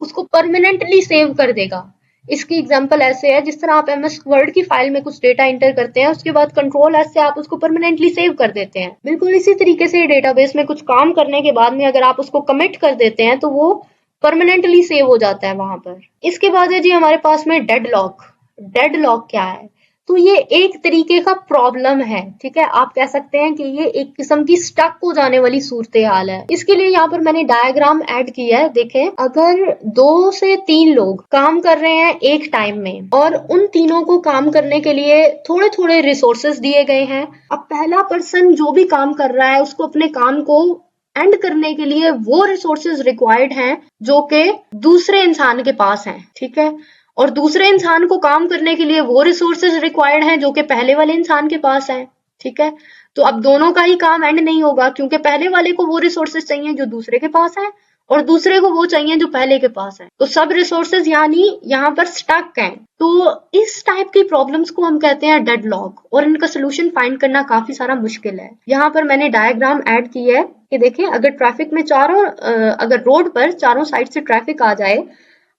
उसको परमानेंटली सेव कर देगा। इसकी एग्जांपल ऐसे है, जिस तरह आप एमएस वर्ड की फाइल में कुछ डेटा इंटर करते हैं, उसके बाद कंट्रोल एस से आप उसको परमानेंटली सेव कर देते हैं। बिल्कुल इसी तरीके से डेटाबेस में कुछ काम करने के बाद में अगर आप उसको कमिट कर देते हैं तो वो परमानेंटली सेव हो जाता है वहां पर। इसके बाद है जी हमारे पास में डेडलॉक। डेडलॉक क्या है, तो ये एक तरीके का प्रॉब्लम है, ठीक है, आप कह सकते हैं कि ये एक किस्म की स्टक हो जाने वाली सूरत हाल है। इसके लिए यहाँ पर मैंने डायग्राम ऐड किया है। देखें, अगर 2 से 3 लोग काम कर रहे हैं एक टाइम में और उन तीनों को काम करने के लिए थोड़े थोड़े रिसोर्सेज दिए गए हैं, अब पहला पर्सन जो भी काम कर रहा है उसको अपने काम को एंड करने के लिए वो रिसोर्सेज रिक्वायर्ड हैं जो कि दूसरे इंसान के पास हैं, ठीक है, और दूसरे इंसान को काम करने के लिए वो रिसोर्सेज रिक्वायर्ड हैं जो कि पहले वाले इंसान के पास है, ठीक है। तो अब दोनों का ही काम एंड नहीं होगा, क्योंकि पहले वाले को वो रिसोर्सेज चाहिए जो दूसरे के पास है और दूसरे को वो चाहिए जो पहले के पास है। तो सब रिसोर्सेज यानी यहाँ पर स्टक हैं। तो इस टाइप की प्रॉब्लम्स को हम कहते हैं डेडलॉक, और इनका सोल्यूशन फाइंड करना काफी सारा मुश्किल है। यहाँ पर मैंने डायग्राम ऐड की है कि देखें, अगर ट्रैफिक में अगर रोड पर चारों साइड से ट्रैफिक आ जाए,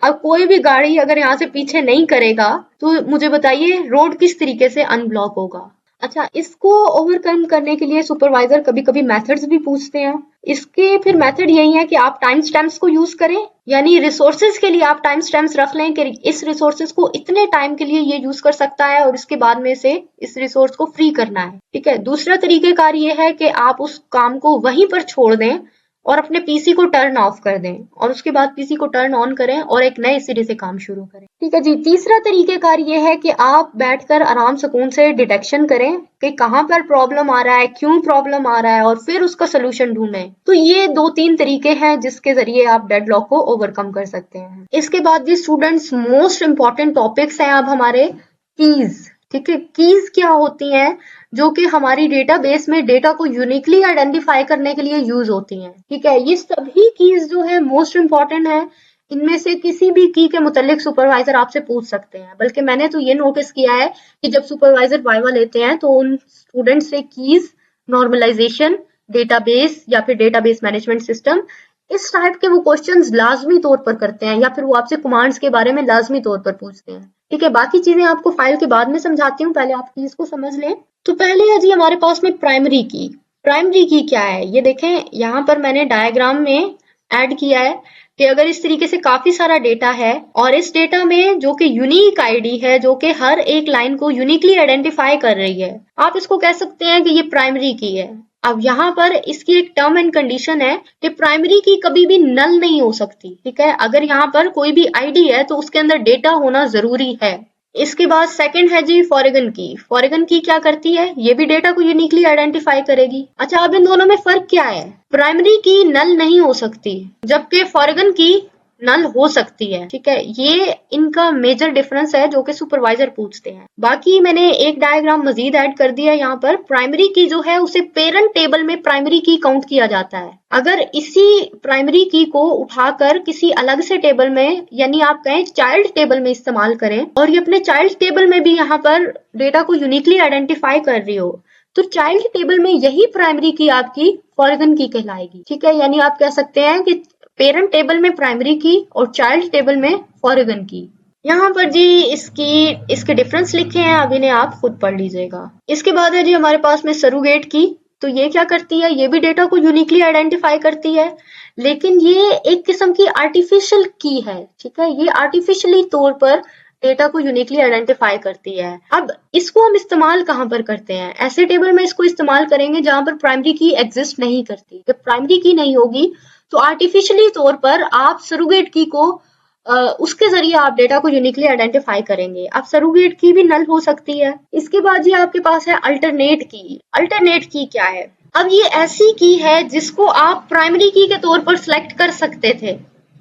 अब कोई भी गाड़ी अगर यहाँ से पीछे नहीं करेगा तो मुझे बताइए रोड किस तरीके से अनब्लॉक होगा। अच्छा, इसको ओवरकम करने के लिए सुपरवाइजर कभी कभी मेथड्स भी पूछते हैं। इसके फिर मेथड यही है कि आप टाइम स्टैम्प्स को यूज करें, यानी रिसोर्सेज के लिए आप टाइम स्टैम्प्स रख लें कि इस रिसोर्सेज को इतने टाइम के लिए ये यूज कर सकता है और इसके बाद में से इस रिसोर्स को फ्री करना है, ठीक है। दूसरा तरीकेकार ये है कि आप उस काम को वहीं पर छोड़ दें और अपने पीसी को टर्न ऑफ कर दें और उसके बाद पीसी को टर्न ऑन करें और एक नए सिरे से काम शुरू करें, ठीक है जी। तीसरा तरीकेकार ये है कि आप बैठकर आराम सुकून से डिटेक्शन करें कि कहाँ पर प्रॉब्लम आ रहा है, क्यों प्रॉब्लम आ रहा है, और फिर उसका सोल्यूशन ढूंढें। तो ये 2-3 तरीके हैं जिसके जरिए आप डेडलॉक को ओवरकम कर सकते हैं। इसके बाद जी स्टूडेंट्स, मोस्ट इंपॉर्टेंट टॉपिक्स हैं अब हमारे, कीज, ठीक है। कीज क्या होती हैं, जो कि हमारी डेटाबेस में डेटा को यूनिकली आइडेंटिफाई करने के लिए यूज होती हैं, ठीक है। ये सभी कीज जो है मोस्ट इंपॉर्टेंट है, इनमें से किसी भी की के मुतालिक सुपरवाइजर आपसे पूछ सकते हैं। बल्कि मैंने तो ये नोटिस किया है कि जब सुपरवाइजर वाइवा लेते हैं तो उन स्टूडेंट से कीज, नॉर्मलाइजेशन, डेटाबेस या फिर डेटाबेस मैनेजमेंट सिस्टम, इस टाइप के वो क्वेश्चंस लाजमी तौर पर करते हैं, या फिर वो आपसे कमांड्स के बारे में लाजमी तौर पर पूछते हैं, ठीक है। बाकी चीजें आपको फाइल के बाद में समझाती हूँ, पहले आप कीज को समझ लें। तो पहले है जी हमारे पास में प्राइमरी की। प्राइमरी की क्या है, ये देखें, यहाँ पर मैंने डायग्राम में ऐड किया है कि अगर इस तरीके से काफी सारा डेटा है और इस डेटा में जो कि यूनिक आईडी है, जो कि हर एक लाइन को यूनिकली आइडेंटिफाई कर रही है, आप इसको कह सकते हैं कि ये प्राइमरी की है। अब यहाँ पर इसकी एक टर्म एंड कंडीशन है कि प्राइमरी की कभी भी नल नहीं हो सकती, ठीक है। अगर यहाँ पर कोई भी आईडी है तो उसके अंदर डेटा होना जरूरी है। इसके बाद सेकंड है जी फॉरेगन की। फॉरेगन की क्या करती है, ये भी डेटा को यूनिकली आइडेंटिफाई करेगी। अच्छा, अब इन दोनों में फर्क क्या है, प्राइमरी की नल नहीं हो सकती जबकि फॉरेगन की नल हो सकती है, ठीक है। ये इनका मेजर डिफरेंस है जो कि सुपरवाइजर पूछते हैं। बाकी मैंने एक डायग्राम मजीद ऐड कर दिया यहाँ पर। प्राइमरी की जो है उसे पेरेंट टेबल में प्राइमरी की काउंट किया जाता है। अगर इसी प्राइमरी की को उठाकर किसी अलग से टेबल में, यानी आप कहें चाइल्ड टेबल में इस्तेमाल करें और ये अपने चाइल्ड टेबल में भी यहाँ पर डेटा को यूनिकली आइडेंटिफाई कर रही हो, तो चाइल्ड टेबल में यही प्राइमरी की आपकी फॉरेगन की कहलाएगी, ठीक है। यानी आप कह सकते हैं कि पेरेंट टेबल में प्राइमरी की और चाइल्ड टेबल में फॉरेगन की। यहाँ पर जी इसके डिफरेंस लिखे हैं, अब इन्हें आप खुद पढ़ लीजिएगा। इसके बाद है जी हमारे पास में सरोगेट की। तो ये क्या करती है, ये भी डेटा को यूनिकली आइडेंटिफाई करती है, लेकिन ये एक किस्म की आर्टिफिशियल की है, ठीक है। ये आर्टिफिशियली तौर पर डेटा को यूनिकली आइडेंटिफाई करती है। अब इसको हम इस्तेमाल कहाँ पर करते हैं, ऐसे टेबल में इसको इस्तेमाल करेंगे जहां पर प्राइमरी की एग्जिस्ट नहीं करती। जब प्राइमरी की नहीं होगी तो आर्टिफिशियली तौर पर आप सरोगेट की को उसके जरिए आप डेटा को यूनिकली आइडेंटिफाई करेंगे। अब सरोगेट की भी नल हो सकती है। इसके बाद ये आपके पास है अल्टरनेट की। अल्टरनेट की क्या है, अब ये ऐसी की है जिसको आप प्राइमरी की के तौर पर सिलेक्ट कर सकते थे,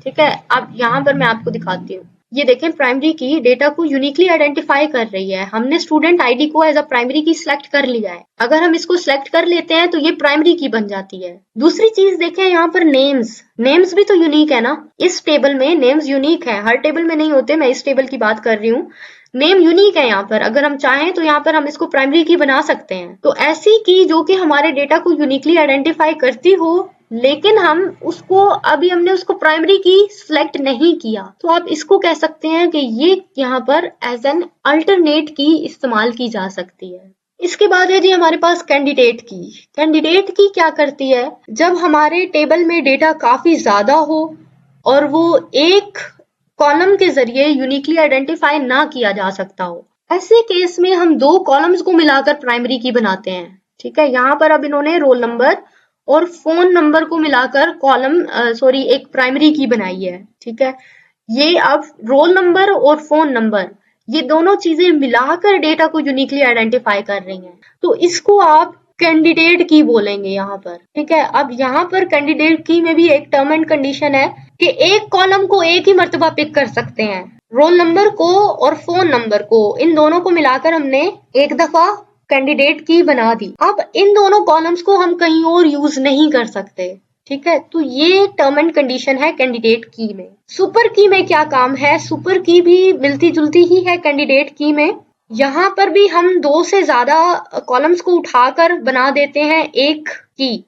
ठीक है। अब यहाँ पर मैं आपको दिखाती हूँ, ये देखें प्राइमरी की डेटा को यूनिकली आइडेंटिफाई कर रही है। हमने स्टूडेंट आईडी को एज अ प्राइमरी की सिलेक्ट कर लिया है। अगर हम इसको सिलेक्ट कर लेते हैं तो ये प्राइमरी की बन जाती है। दूसरी चीज देखें यहाँ पर नेम्स भी तो यूनिक है ना। इस टेबल में नेम्स यूनिक है, हर टेबल में नहीं होते, मैं इस टेबल की बात कर रही हूँ। नेम यूनिक है यहाँ पर, अगर हम चाहें तो यहाँ पर हम इसको प्राइमरी की बना सकते हैं। तो ऐसी की जो कि हमारे डेटा को यूनिकली आइडेंटिफाई करती हो, लेकिन हमने उसको प्राइमरी की सिलेक्ट नहीं किया, तो आप इसको कह सकते हैं कि ये यहाँ पर एज एन अल्टरनेट की इस्तेमाल की जा सकती है। इसके बाद है जी हमारे पास कैंडिडेट की। कैंडिडेट की क्या करती है, जब हमारे टेबल में डेटा काफी ज्यादा हो और वो एक कॉलम के जरिए यूनिकली आइडेंटिफाई ना किया जा सकता हो, ऐसे केस में हम दो कॉलम्स को मिलाकर प्राइमरी की बनाते हैं, ठीक है। यहाँ पर अब इन्होंने रोल नंबर और फोन नंबर को मिलाकर एक प्राइमरी की बनाई है, ठीक है। ये अब रोल नंबर और फोन नंबर, ये दोनों चीजें मिलाकर डेटा को यूनिकली आइडेंटिफाई कर रही हैं, तो इसको आप कैंडिडेट की बोलेंगे यहाँ पर, ठीक है। अब यहाँ पर कैंडिडेट की में भी एक टर्म एंड कंडीशन है कि एक कॉलम को एक ही मर्तबा पिक कर सकते हैं। रोल नंबर को और फोन नंबर को, इन दोनों को मिलाकर हमने एक दफा कैंडिडेट की बना दी। अब इन दोनों कॉलम्स को हम कहीं और यूज नहीं कर सकते, ठीक है। तो ये टर्म एंड कंडीशन है कैंडिडेट की में। सुपर की में क्या काम है, सुपर की भी मिलती जुलती ही है कैंडिडेट की में। यहाँ पर भी हम दो से ज्यादा कॉलम्स को उठाकर बना देते हैं एक की,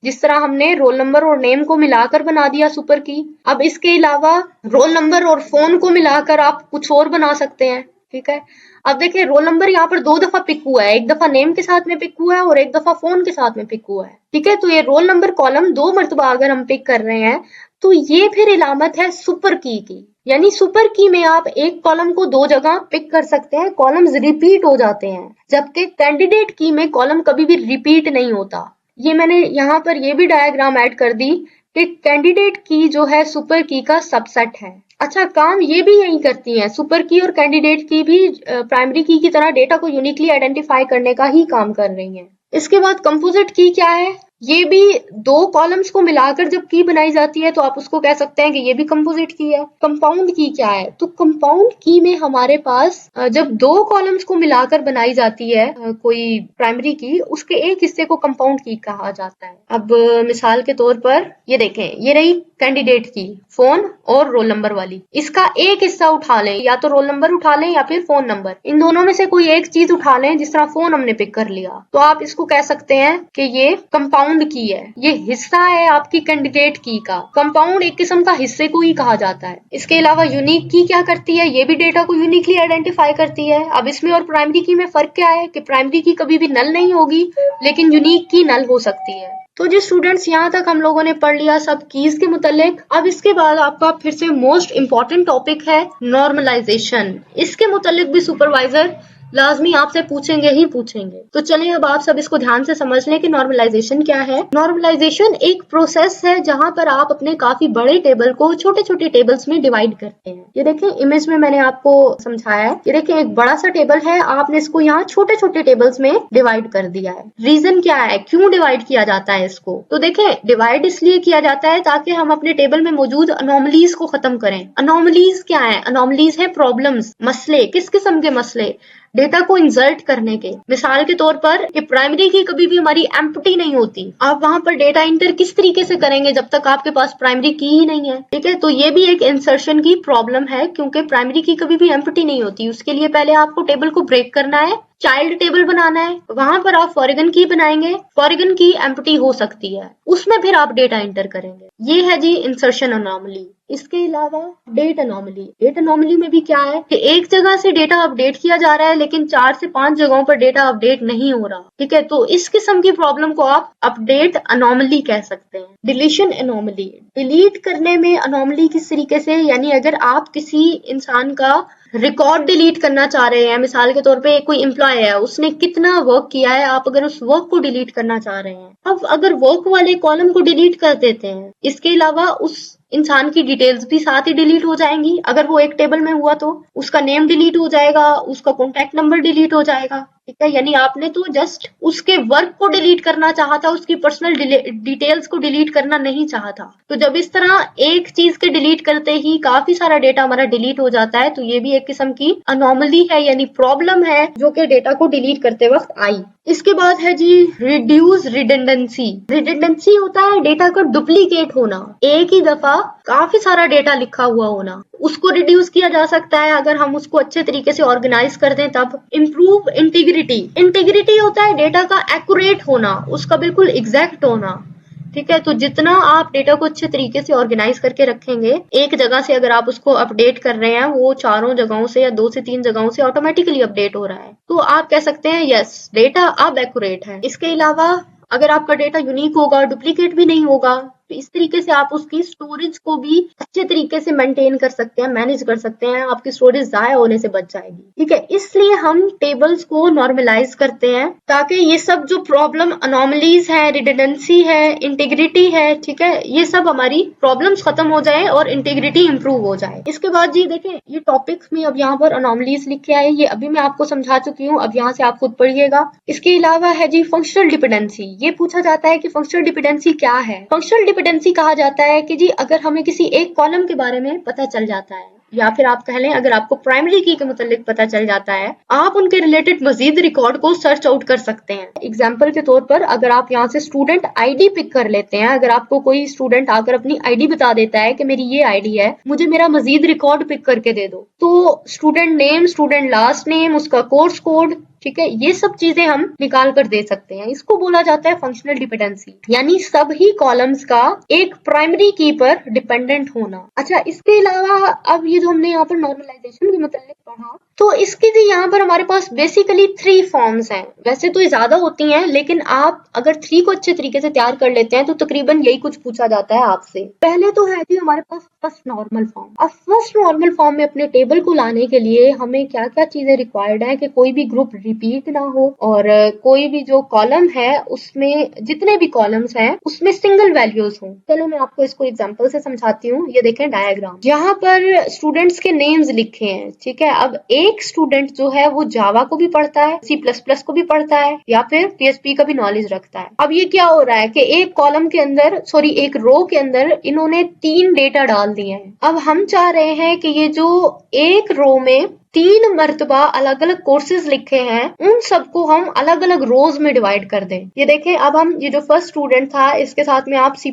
जिस तरह हमने रोल नंबर और नेम को मिलाकर बना दिया सुपर की। अब इसके अलावा रोल नंबर और फोन को मिलाकर आप कुछ और बना सकते हैं, ठीक है। अब देखिए रोल नंबर यहाँ पर दो दफा पिक हुआ है, एक दफा नेम के साथ में पिक हुआ है और एक दफा फोन के साथ में पिक हुआ है, ठीक है। तो ये रोल नंबर कॉलम दो मर्तबा अगर हम पिक कर रहे हैं तो ये फिर इलामत है सुपर की। यानी सुपर की में आप एक कॉलम को दो जगह पिक कर सकते हैं, कॉलम्स रिपीट हो जाते हैं, जबकि कैंडिडेट की में कॉलम कभी भी रिपीट नहीं होता। ये मैंने यहाँ पर ये भी डायग्राम ऐड कर दी कि कैंडिडेट की जो है सुपर की का सबसेट है। अच्छा, काम ये भी यही करती हैं, सुपर की और कैंडिडेट की भी प्राइमरी की तरह डेटा को यूनिकली आइडेंटिफाई करने का ही काम कर रही हैं। इसके बाद कंपोजिट की क्या है, ये भी दो कॉलम्स को मिलाकर जब की बनाई जाती है तो आप उसको कह सकते हैं कि ये भी कंपोजिट की है। कंपाउंड की क्या है, तो कंपाउंड की में हमारे पास जब दो कॉलम्स को मिलाकर बनाई जाती है कोई प्राइमरी की, उसके एक हिस्से को कंपाउंड की कहा जाता है। अब मिसाल के तौर पर ये देखें, ये रही कैंडिडेट की, फोन और रोल नंबर वाली। इसका एक हिस्सा उठा लें, या तो रोल नंबर उठा लें या फिर फोन नंबर, इन दोनों में से कोई एक चीज उठा लें, जिस तरह फोन हमने पिक कर लिया, तो आप इसको कह सकते हैं कि ये कंपाउंड की है। ये हिस्सा है आपकी कैंडिडेट की का। कंपाउंड एक किस्म का हिस्से को ही कहा जाता है। इसके अलावा यूनिक की क्या करती है, ये भी डेटा को यूनिकली आइडेंटिफाई करती है। अब इसमें और प्राइमरी की में फर्क क्या है कि प्राइमरी की कभी भी नल नहीं होगी, लेकिन यूनिक की नल हो सकती है। तो जी स्टूडेंट्स, यहाँ तक हम लोगों ने पढ़ लिया सब कीज के मुतालिक। अब इसके बाद आपका फिर से मोस्ट इम्पोर्टेंट टॉपिक है नॉर्मलाइजेशन। इसके मुतालिक भी सुपरवाइजर लाजमी आपसे पूछेंगे ही पूछेंगे। तो चलिए अब आप सब इसको ध्यान से समझ लें कि नॉर्मलाइजेशन क्या है। नॉर्मलाइजेशन एक प्रोसेस है जहां पर आप अपने काफी बड़े टेबल को छोटे छोटे टेबल्स में डिवाइड करते हैं। ये देखें इमेज में मैंने आपको समझाया है। ये देखें एक बड़ा सा टेबल है, आपने इसको यहाँ छोटे छोटे टेबल्स में डिवाइड कर दिया है। रीजन क्या है, क्यों डिवाइड किया जाता है इसको, तो देखें डिवाइड इसलिए किया जाता है ताकि हम अपने टेबल में मौजूद अनोमलीज को खत्म करें। अनोमलीज क्या है, अनोमलीज है प्रॉब्लम्स, मसले। किस किस्म के मसले, डेटा को इंसर्ट करने के। मिसाल के तौर पर कि प्राइमरी की कभी भी हमारी एम्प्टी नहीं होती, आप वहां पर डेटा इंटर किस तरीके से करेंगे जब तक आपके पास प्राइमरी की ही नहीं है, ठीक है। तो ये भी एक इंसर्शन की प्रॉब्लम है, क्योंकि प्राइमरी की कभी भी एम्प्टी नहीं होती। उसके लिए पहले आपको टेबल को ब्रेक करना है, चाइल्ड टेबल बनाना है, वहां पर आप फॉरेगन की बनाएंगे, फॉरेगन की एम्प्टी हो सकती है, उसमें फिर आप डेटा एंटर करेंगे। ये है जी इंसर्शन अनोमली। इसके अलावा डेट अनोमली। डेट अनोमली में भी क्या है कि एक जगह से डेटा अपडेट किया जा रहा है लेकिन 4 से 5 जगहों पर डेटा अपडेट नहीं हो रहा, ठीक है, तो इस किस्म की प्रॉब्लम को आप अपडेट अनोमली कह सकते हैं। Deletion anomaly. डिलीट करने में अनोमली किस तरीके से, यानी अगर आप किसी इंसान का रिकॉर्ड डिलीट करना चाह रहे हैं, मिसाल के तौर पे कोई एम्प्लॉय है, उसने कितना वर्क किया है, आप अगर उस वर्क को डिलीट करना चाह रहे हैं, अब अगर वर्क वाले कॉलम को डिलीट कर देते हैं, इसके अलावा उस इंसान की डिटेल्स भी साथ ही डिलीट हो जाएंगी। अगर वो एक टेबल में हुआ तो उसका नेम डिलीट हो जाएगा, उसका कॉन्टैक्ट नंबर डिलीट हो जाएगा, ठीक है, यानी आपने तो जस्ट उसके वर्क को डिलीट करना चाहा था, उसकी पर्सनल डिटेल्स को डिलीट करना नहीं चाहा था। तो जब इस तरह एक चीज के डिलीट करते ही काफी सारा डेटा हमारा डिलीट हो जाता है, तो ये भी एक किस्म की अनोमली है, यानी प्रॉब्लम है जो कि डेटा को डिलीट करते वक्त आई। इसके बाद है जी रिड्यूस रिडंडेंसी। रिडंडेंसी होता है डेटा का डुप्लीकेट होना, एक ही दफा काफी सारा डेटा लिखा हुआ होना, उसको रिड्यूस किया जा सकता है अगर हम उसको अच्छे तरीके से ऑर्गेनाइज कर दें तब। Improve integrity. इंटीग्रिटी होता है डेटा का एक्यूरेट होना, उसका बिल्कुल एग्जैक्ट होना, ठीक है, तो जितना आप डेटा को अच्छे तरीके से ऑर्गेनाइज करके रखेंगे, एक जगह से अगर आप उसको अपडेट कर रहे हैं, वो 4 जगहों से या 2 से 3 जगहों से ऑटोमेटिकली अपडेट हो रहा है, तो आप कह सकते हैं यस डेटा अब एक्यूरेट है। इसके अलावा अगर आपका डेटा यूनिक होगा, डुप्लीकेट भी नहीं होगा, तो इस तरीके से आप उसकी स्टोरेज को भी अच्छे तरीके से मेंटेन कर सकते हैं, मैनेज कर सकते हैं, आपकी स्टोरेज जाया होने से बच जाएगी, ठीक है। इसलिए हम टेबल्स को नॉर्मलाइज करते हैं ताकि ये सब जो प्रॉब्लम अनोमलीज है, रिडंडेंसी है, इंटीग्रिटी है, ठीक है, ये सब हमारी प्रॉब्लम्स खत्म हो जाए और इंटीग्रिटी इंप्रूव हो जाए। इसके बाद जी देखें, ये टॉपिक्स में अब यहाँ पर अनोमलीज लिखे आए, ये अभी मैं आपको समझा चुकी हूँ, अब यहाँ से आप खुद पढ़िएगा। इसके अलावा है जी फंक्शनल डिपेंडेंसी। ये पूछा जाता है कि फंक्शनल डिपेंडेंसी क्या है। फंक्शनल डिपेंडेंसी कहा जाता है कि जी अगर हमें किसी एक कॉलम के बारे में पता चल जाता है, या फिर आप कह लें अगर आपको प्राइमरी की के मुतालिक पता चल जाता है, आप उनके रिलेटेड मजीद रिकॉर्ड को सर्च आउट कर सकते हैं। एग्जाम्पल के तौर पर अगर आप यहाँ से स्टूडेंट आईडी पिक कर लेते हैं, अगर आपको कोई स्टूडेंट आकर अपनी आईडी बता देता है कि मेरी ये आईडी है, मुझे मेरा मजीद रिकॉर्ड पिक करके दे दो, तो student name, student last name, उसका कोर्स कोड, ठीक है, ये सब चीजें हम निकाल कर दे सकते हैं। इसको बोला जाता है फंक्शनल डिपेंडेंसी, यानी सभी कॉलम्स का एक प्राइमरी की पर डिपेंडेंट होना। अच्छा, इसके अलावा अब ये जो हमने यहाँ पर नॉर्मलाइजेशन के मतलब पढ़ा, तो इसकी भी यहाँ पर हमारे पास बेसिकली 3 फॉर्म्स हैं। वैसे तो ये ज्यादा होती हैं, लेकिन आप अगर 3 को अच्छे तरीके से तैयार कर लेते हैं तो तकरीबन यही कुछ पूछा जाता है आपसे। पहले तो है जी हमारे पास फर्स्ट नॉर्मल फॉर्म। अब फर्स्ट नॉर्मल फॉर्म में अपने टेबल को लाने के लिए हमें क्या क्या चीजें रिक्वायर्ड है कि कोई भी ग्रुप रिपीट ना हो और कोई भी जो कॉलम है उसमें जितने भी कॉलम्स हैं उसमें सिंगल वैल्यूज हो। चलो मैं आपको इसको एग्जांपल से समझाती हूँ। ये देखें डायग्राम, यहाँ पर स्टूडेंट्स के नेम्स लिखे हैं, ठीक है। अब एक स्टूडेंट जो है वो जावा को भी पढ़ता है, C++ को भी पढ़ता है, या फिर PHP का भी नॉलेज रखता है। अब ये क्या हो रहा है कि एक कॉलम के अंदर, सॉरी एक रो के अंदर इन्होंने 3 डेटा डाल दिए हैं। अब हम चाह रहे हैं कि ये जो एक रो में 3 मर्तबा अलग अलग कोर्सेज लिखे हैं, उन सबको हम अलग अलग रोज में डिवाइड कर दें। ये देखें, अब हम ये जो फर्स्ट स्टूडेंट था इसके साथ में आप C++,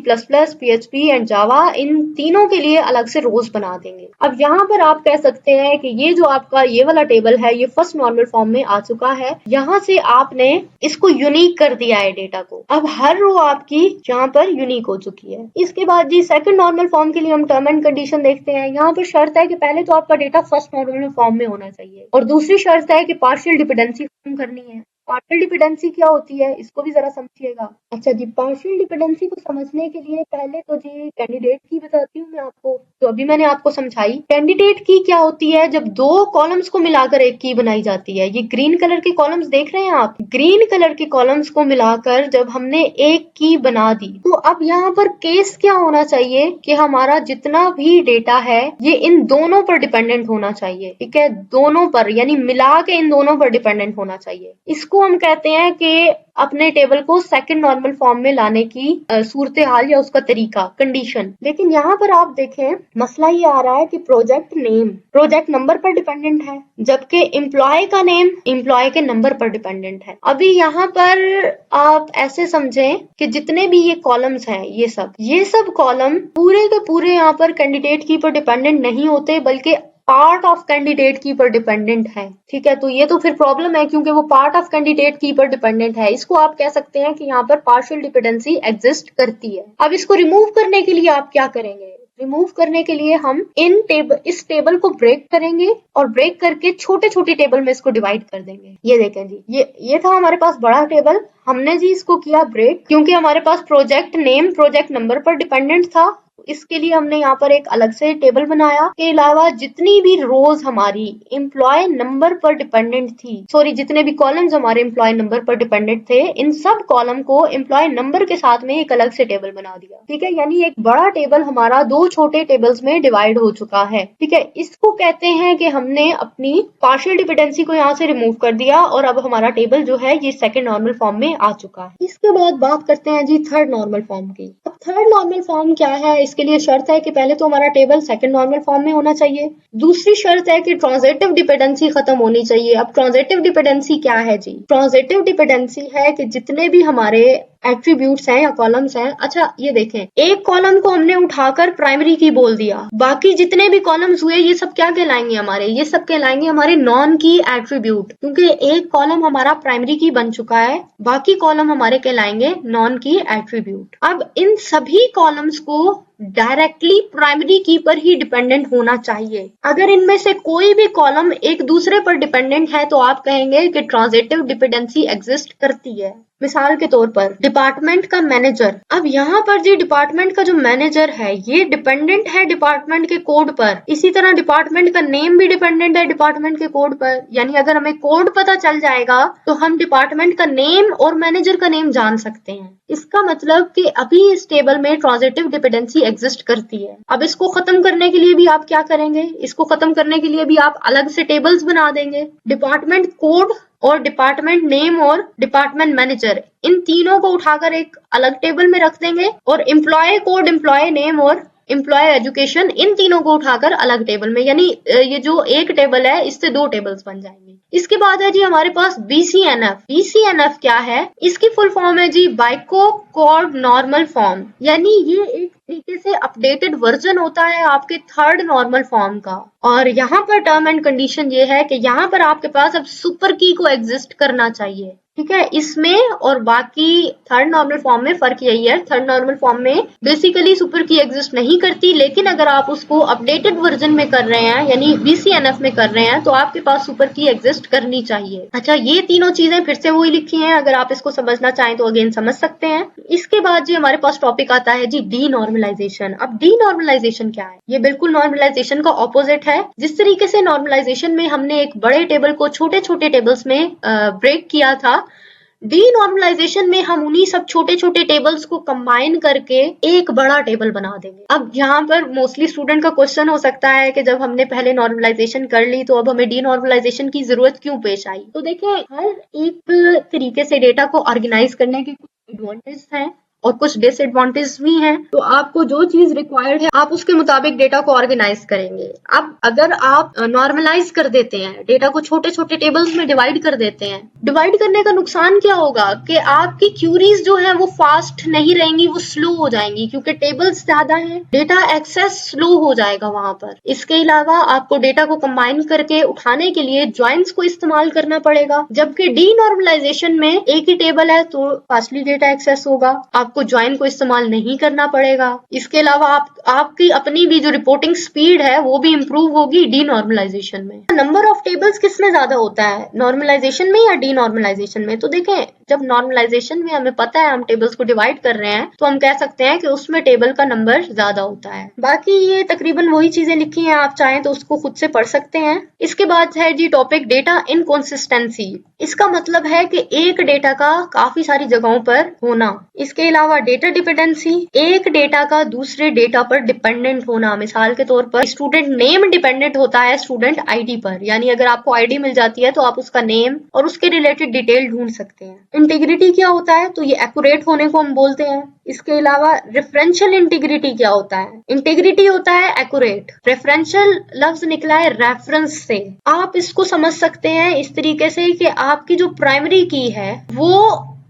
PHP एंड जावा, इन तीनों के लिए अलग से रोज बना देंगे। अब यहाँ पर आप कह सकते हैं कि ये जो आपका ये वाला टेबल है ये फर्स्ट नॉर्मल फॉर्म में आ चुका है। यहाँ से आपने इसको यूनिक कर दिया है डेटा को। अब हर रो आपकी यहाँ पर यूनिक हो चुकी है। इसके बाद जी सेकंड नॉर्मल फॉर्म के लिए हम टर्म एंड कंडीशन देखते हैं। यहाँ पर शर्त है कि पहले तो आपका डेटा फर्स्ट नॉर्मल फॉर्म में होना चाहिए, और दूसरी शर्त है कि पार्शियल डिपेंडेंसी खत्म करनी है। पार्शियल डिपेंडेंसी क्या होती है इसको भी जरा समझिएगा। अच्छा जी, पार्शियल डिपेंडेंसी को समझने के लिए पहले तो जी कैंडिडेट की बताती हूँ मैं आपको, तो अभी मैंने आपको समझाई। कैंडिडेट की क्या होती है, जब 2 कॉलम्स को मिलाकर एक की बनाई जाती है। ये ग्रीन कलर के कॉलम्स देख रहे हैं आप, ग्रीन कलर के कॉलम्स को मिलाकर जब हमने एक की बना दी, तो अब यहाँ पर केस क्या होना चाहिए कि हमारा जितना भी डेटा है ये इन दोनों पर डिपेंडेंट होना चाहिए, ठीक है, दोनों पर, यानी मिला के इन दोनों पर डिपेंडेंट होना चाहिए। इसको हम कहते हैं कि अपने टेबल को सेकंड नॉर्मल फॉर्म में लाने की सूरत हाल या उसका तरीका, कंडीशन। लेकिन यहाँ पर आप देखें मसला ये आ रहा है कि प्रोजेक्ट नेम प्रोजेक्ट नंबर पर डिपेंडेंट है, जबकि एम्प्लॉय का नेम एम्प्लॉय के नंबर पर डिपेंडेंट है। अभी यहाँ पर आप ऐसे समझें कि जितने भी ये कॉलम्स हैं ये सब कॉलम पूरे के पूरे यहाँ पर कैंडिडेट की पर डिपेंडेंट नहीं होते, बल्कि पार्ट ऑफ कैंडिडेट की पर डिपेंडेंट है। ठीक है, तो ये तो फिर प्रॉब्लम है क्योंकि वो पार्ट ऑफ कैंडिडेट की पर डिपेंडेंट है। इसको आप कह सकते हैं कि यहाँ पर पार्शियल डिपेंडेंसी एग्जिस्ट करती है। अब इसको रिमूव करने के लिए आप क्या करेंगे? रिमूव करने के लिए हम इस टेबल को ब्रेक करेंगे और ब्रेक करके छोटे छोटे टेबल में इसको डिवाइड कर देंगे। ये देखें जी, ये था हमारे पास बड़ा टेबल, हमने जी इसको किया ब्रेक क्योंकि हमारे पास प्रोजेक्ट नेम प्रोजेक्ट नंबर पर डिपेंडेंट था। इसके लिए हमने यहाँ पर एक अलग से टेबल बनाया। के अलावा जितनी भी रोज हमारी एम्प्लॉय नंबर पर डिपेंडेंट थी, सॉरी जितने भी कॉलम्स हमारे एम्प्लॉय नंबर पर डिपेंडेंट थे, इन सब कॉलम को एम्प्लॉय नंबर के साथ में एक अलग से टेबल बना दिया। ठीक है, यानी एक बड़ा टेबल हमारा दो छोटे टेबल्स में डिवाइड हो चुका है। ठीक है, इसको कहते हैं कि हमने अपनी पार्शियल डिपेंडेंसी को यहाँ से रिमूव कर दिया और अब हमारा टेबल जो है ये सेकेंड नॉर्मल फॉर्म में आ चुका है। इसके बाद बात करते हैं जी थर्ड नॉर्मल फॉर्म की। अब थर्ड नॉर्मल फॉर्म क्या है? इसके लिए शर्त है कि पहले तो हमारा टेबल सेकंड नॉर्मल फॉर्म में होना चाहिए। दूसरी शर्त है कि ट्रांजिटिव डिपेंडेंसी खत्म होनी चाहिए। अब ट्रांजिटिव डिपेंडेंसी क्या है जी? ट्रांजिटिव डिपेंडेंसी है कि जितने भी हमारे एट्रीब्यूट्स हैं या कॉलम्स हैं, अच्छा ये देखें, एक कॉलम को हमने उठाकर प्राइमरी की बोल दिया, बाकी जितने भी कॉलम्स हुए ये सब क्या कहलाएंगे हमारे? ये सब कहलाएंगे हमारे नॉन की एट्रीब्यूट, क्योंकि एक कॉलम हमारा प्राइमरी की बन चुका है, बाकी कॉलम हमारे कहलाएंगे नॉन की एट्रीब्यूट। अब इन सभी कॉलम्स को डायरेक्टली प्राइमरी की पर ही डिपेंडेंट होना चाहिए। अगर इनमें से कोई भी कॉलम एक दूसरे पर डिपेंडेंट है तो आप कहेंगे कि ट्रांजिटिव डिपेंडेंसी एग्जिस्ट करती है। मिसाल के तौर पर डिपार्टमेंट का मैनेजर। अब यहाँ पर जी डिपार्टमेंट का जो मैनेजर है ये डिपेंडेंट है डिपार्टमेंट के कोड पर, इसी तरह डिपार्टमेंट का नेम भी डिपेंडेंट है डिपार्टमेंट के कोड पर। यानी अगर हमें कोड पता चल जाएगा तो हम डिपार्टमेंट का नेम और मैनेजर का नेम जान सकते हैं। इसका मतलब कि अभी इस टेबल में ट्रांजिटिव डिपेंडेंसी एग्जिस्ट करती है। अब इसको खत्म करने के लिए भी आप क्या करेंगे? इसको खत्म करने के लिए भी आप अलग से टेबल्स बना देंगे। डिपार्टमेंट कोड और डिपार्टमेंट नेम और डिपार्टमेंट मैनेजर, इन तीनों को उठाकर एक अलग टेबल में रख देंगे और एम्प्लॉय कोड, एम्प्लॉय नेम और एम्प्लॉय एजुकेशन, इन तीनों को उठाकर अलग टेबल में, यानी ये जो एक टेबल है इससे दो टेबल्स बन जाएंगे। इसके बाद है जी हमारे पास BCNF। BCNF क्या है? इसकी फुल फॉर्म है जी बाइको कोड नॉर्मल फॉर्म, यानी ये एक तरीके से अपडेटेड वर्जन होता है आपके थर्ड नॉर्मल फॉर्म का। और यहाँ पर टर्म एंड कंडीशन ये है कि यहाँ पर आपके पास अब सुपर की को एग्जिस्ट करना चाहिए। ठीक है, इसमें और बाकी थर्ड नॉर्मल फॉर्म में फर्क यही है। थर्ड नॉर्मल फॉर्म में बेसिकली सुपर की एग्जिस्ट नहीं करती, लेकिन अगर आप उसको अपडेटेड वर्जन में कर रहे हैं यानी BCNF में कर रहे हैं तो आपके पास सुपर की एग्जिस्ट करनी चाहिए। अच्छा, ये तीनों चीजें फिर से वही लिखी हैं, अगर आप इसको समझना चाहें तो अगेन समझ सकते हैं। इसके बाद जी हमारे पास टॉपिक आता है जी डीनॉर्मलाइजेशन। अब डीनॉर्मलाइजेशन क्या है? ये बिल्कुल नॉर्मलाइजेशन का ऑपोजिट है। जिस तरीके से नॉर्मलाइजेशन में हमने एक बड़े टेबल को छोटे छोटे टेबल्स में ब्रेक किया था, डीनॉर्मलाइजेशन में हम उन्हीं सब छोटे छोटे टेबल्स को कंबाइन करके एक बड़ा टेबल बना देंगे। अब यहाँ पर मोस्टली स्टूडेंट का क्वेश्चन हो सकता है कि जब हमने पहले नॉर्मलाइजेशन कर ली तो अब हमें डीनॉर्मलाइजेशन की जरूरत क्यों पेश आई? तो देखिए, हर एक तरीके से डेटा को ऑर्गेनाइज करने के कुछ एडवांटेज हैं और कुछ डिसएडवांटेज भी हैं। तो आपको जो चीज रिक्वायर्ड है आप उसके मुताबिक डेटा को ऑर्गेनाइज करेंगे। अब अगर आप नॉर्मलाइज कर देते हैं, डेटा को छोटे छोटे टेबल्स में डिवाइड कर देते हैं, डिवाइड करने का नुकसान क्या होगा कि आपकी क्यूरीज जो है वो फास्ट नहीं रहेंगी, वो स्लो हो जाएंगी, क्योंकि टेबल्स ज्यादा हैं, डेटा एक्सेस स्लो हो जाएगा वहां पर। इसके अलावा आपको डेटा को कंबाइन करके उठाने के लिए ज्वाइंट्स को इस्तेमाल करना पड़ेगा, जबकि डीनॉर्मलाइजेशन में एक ही टेबल है तो फास्टली डेटा एक्सेस होगा, आपको ज्वाइन को इस्तेमाल नहीं करना पड़ेगा। इसके अलावा आपकी अपनी भी जो रिपोर्टिंग स्पीड है वो भी इंप्रूव होगी डीनॉर्मलाइजेशन में। नंबर ऑफ टेबल्स किसमें ज्यादा होता है, नॉर्मलाइजेशन में या डीनॉर्मलाइजेशन में? तो देखें, जब नॉर्मलाइजेशन में हमें पता है हम टेबल्स को डिवाइड कर रहे हैं तो हम कह सकते हैं कि उसमें टेबल का नंबर ज्यादा होता है। बाकी ये तकरीबन वही चीजें लिखी हैं, आप चाहें तो उसको खुद से पढ़ सकते हैं। इसके बाद है जी टॉपिक डेटा इनकंसिस्टेंसी। इसका मतलब है कि एक डेटा का काफी सारी जगहों पर होना। इसके अलावा डेटा डिपेंडेंसी, एक डेटा का दूसरे डेटा पर डिपेंडेंट होना। मिसाल के तौर पर स्टूडेंट नेम डिपेंडेंट होता है स्टूडेंट आईडी पर, यानी अगर आपको आईडी मिल जाती है तो आप उसका नेम और उसके रिलेटेड डिटेल ढूंढ सकते हैं। इंटीग्रिटी क्या होता है? तो ये एक्यूरेट होने को हम बोलते हैं। इसके अलावा रेफरेंशियल इंटीग्रिटी क्या होता है? इंटीग्रिटी होता है एक्यूरेट, रेफरेंशियल लफ्ज निकला है रेफरेंस से। आप इसको समझ सकते हैं इस तरीके से कि आपकी जो प्राइमरी की है वो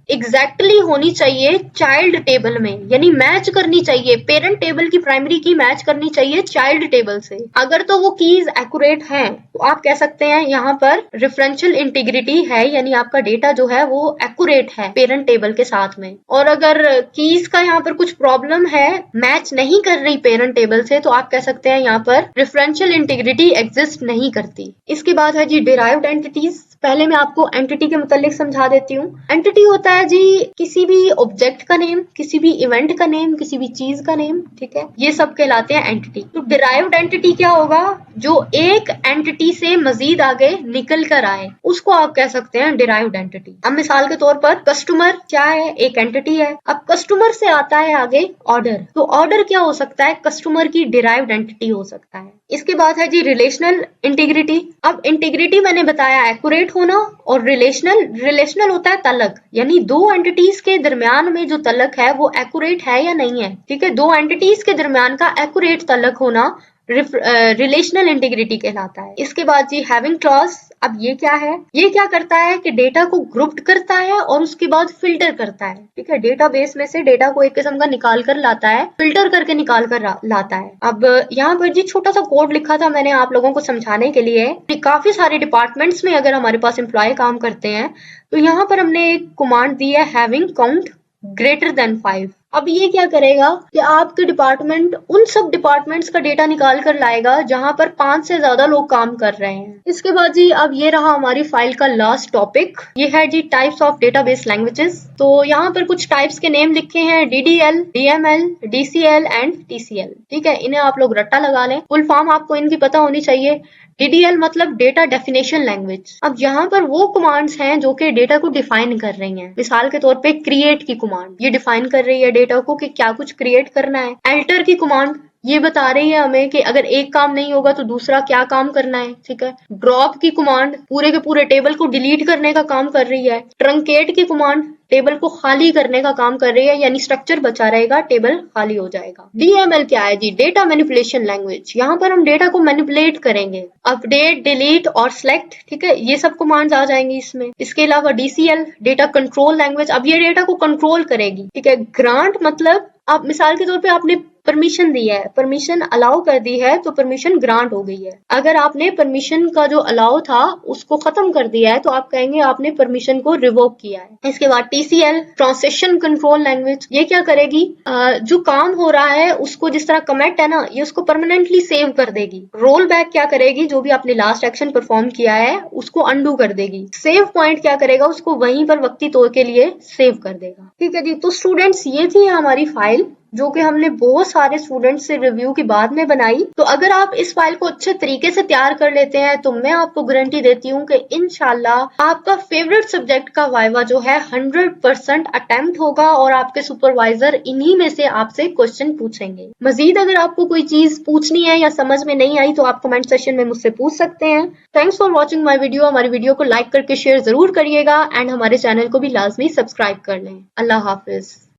एग्जैक्टली होनी चाहिए चाइल्ड टेबल में, यानी मैच करनी चाहिए, पेरेंट टेबल की प्राइमरी की मैच करनी चाहिए चाइल्ड टेबल से। अगर तो वो कीज एक्यूरेट हैं तो आप कह सकते हैं यहाँ पर रेफरेंशियल इंटीग्रिटी है, यानी आपका डेटा जो है वो एक्यूरेट है पेरेंट टेबल के साथ में। और अगर कीज का यहाँ पर कुछ प्रॉब्लम है, मैच नहीं कर रही पेरेंट टेबल से, तो आप कह सकते हैं यहाँ पर रेफरेंशियल इंटीग्रिटी एग्जिस्ट नहीं करती। इसके बाद है जी डिराइव्ड एंटिटीज। पहले मैं आपको एंटिटी के मुतालिक समझा देती हूँ। एंटिटी होता है जी किसी भी ऑब्जेक्ट का नेम, किसी भी इवेंट का नेम, किसी भी चीज का नेम, ठीक है, ये सब कहलाते हैं एंटिटी। तो डिराइव्ड एंटिटी क्या होगा? जो एक एंटिटी से मजीद आगे निकल कर आए उसको आप कह सकते हैं डिराइव्ड एंटिटी। अब मिसाल के तौर पर कस्टमर क्या है? एक एंटिटी है। अब कस्टमर से आता है आगे ऑर्डर, तो ऑर्डर क्या हो सकता है? कस्टमर की डिराइव्ड एंटिटी हो सकता है। इसके बाद है जी रिलेशनल इंटीग्रिटी। अब इंटीग्रिटी मैंने बताया एक्यूरेट होना, और रिलेशनल होता है तलक, यानी दो एंटिटीज के दरमियान में जो तलक है वो एक्यूरेट है या नहीं है, ठीक है। दो एंटिटीज के दरमियान का एक्यूरेट तलक होना रिलेशनल इंटीग्रिटी कहलाता है। इसके बाद जी हैविंग क्लॉज। अब ये क्या है? ये क्या करता है कि डेटा को ग्रुप्ड करता है और उसके बाद फिल्टर करता है, ठीक है। डेटाबेस में से डेटा को एक किस्म का निकाल कर लाता है, फिल्टर करके निकाल कर लाता है। अब यहाँ पर जी छोटा सा कोड लिखा था मैंने आप लोगों को समझाने के लिए। काफी सारे डिपार्टमेंट्स में अगर हमारे पास एम्प्लॉय काम करते हैं तो यहाँ पर हमने एक कमांड दी है हैविंग काउंट ग्रेटर देन 5। अब ये क्या करेगा कि आपके डिपार्टमेंट उन सब डिपार्टमेंट्स का डेटा निकाल कर लाएगा जहां पर 5 से ज्यादा लोग काम कर रहे हैं। इसके बाद जी अब ये रहा हमारी फाइल का लास्ट टॉपिक, ये है जी टाइप्स ऑफ डेटाबेस लैंग्वेजेस। तो यहाँ पर कुछ टाइप्स के नेम लिखे हैं, DDL, DML, DCL and TCL, ठीक है। इन्हें आप लोग रट्टा लगा लें, फुल फॉर्म आपको इनकी पता होनी चाहिए। DDL मतलब डेटा डेफिनेशन लैंग्वेज। अब यहाँ पर वो कमांड्स हैं जो कि डेटा को डिफाइन कर रही हैं। मिसाल के तौर पे क्रिएट की कमांड, ये डिफाइन कर रही है डेटा को कि क्या कुछ क्रिएट करना है। एल्टर की कमांड ये बता रही है हमें कि अगर एक काम नहीं होगा तो दूसरा क्या काम करना है, ठीक है। ड्रॉप की कमांड पूरे के पूरे टेबल को डिलीट करने का काम कर रही है। ट्रंकेट की कमांड टेबल को खाली करने का काम कर रही है, यानी स्ट्रक्चर बचा रहेगा, टेबल खाली हो जाएगा। DML क्या है जी? Data manipulation language. यहाँ पर हम डेटा को मैनिपुलेट करेंगे, अपडेट, डिलीट और सिलेक्ट, ठीक है, ये सब कमांड्स आ जाएंगी इसमें। इसके अलावा DCL डेटा कंट्रोल लैंग्वेज, अब ये डेटा को कंट्रोल करेगी, ठीक है। ग्रांट मतलब आप मिसाल के तौर पे आपने परमिशन दी है, परमिशन अलाउ कर दी है तो परमिशन ग्रांट हो गई है। अगर आपने परमिशन का जो अलाउ था उसको खत्म कर दिया है तो आप कहेंगे आपने परमिशन को रिवोक किया है। इसके बाद TCL ट्रांसलेशन कंट्रोल लैंग्वेज, ये क्या करेगी? जो काम हो रहा है उसको, जिस तरह कमिट है ना, ये उसको परमानेंटली सेव कर देगी। रोल बैक क्या करेगी? जो भी आपने लास्ट एक्शन परफॉर्म किया है उसको अंडू कर देगी। सेव पॉइंट क्या करेगा? उसको वहीं पर वक्ती तौर के लिए सेव कर देगा, ठीक है जी। तो स्टूडेंट्स ये थी हमारी फाइल जो कि हमने बहुत सारे स्टूडेंट्स से रिव्यू के बाद में बनाई। तो अगर आप इस फाइल को अच्छे तरीके से तैयार कर लेते हैं तो मैं आपको गारंटी देती हूँ कि इंशाल्लाह आपका फेवरेट सब्जेक्ट का वाइवा जो है 100% अटेम्प्ट होगा और आपके सुपरवाइजर इन्हीं में से आपसे क्वेश्चन पूछेंगे। मजीद अगर आपको कोई चीज पूछनी है या समझ में नहीं आई तो आप कमेंट सेक्शन में मुझसे पूछ सकते हैं। Thanks for watching my video. हमारी वीडियो को लाइक करके शेयर जरूर करिएगा एंड हमारे चैनल को भी लाजमी सब्सक्राइब कर लें। अल्लाह हाफिज।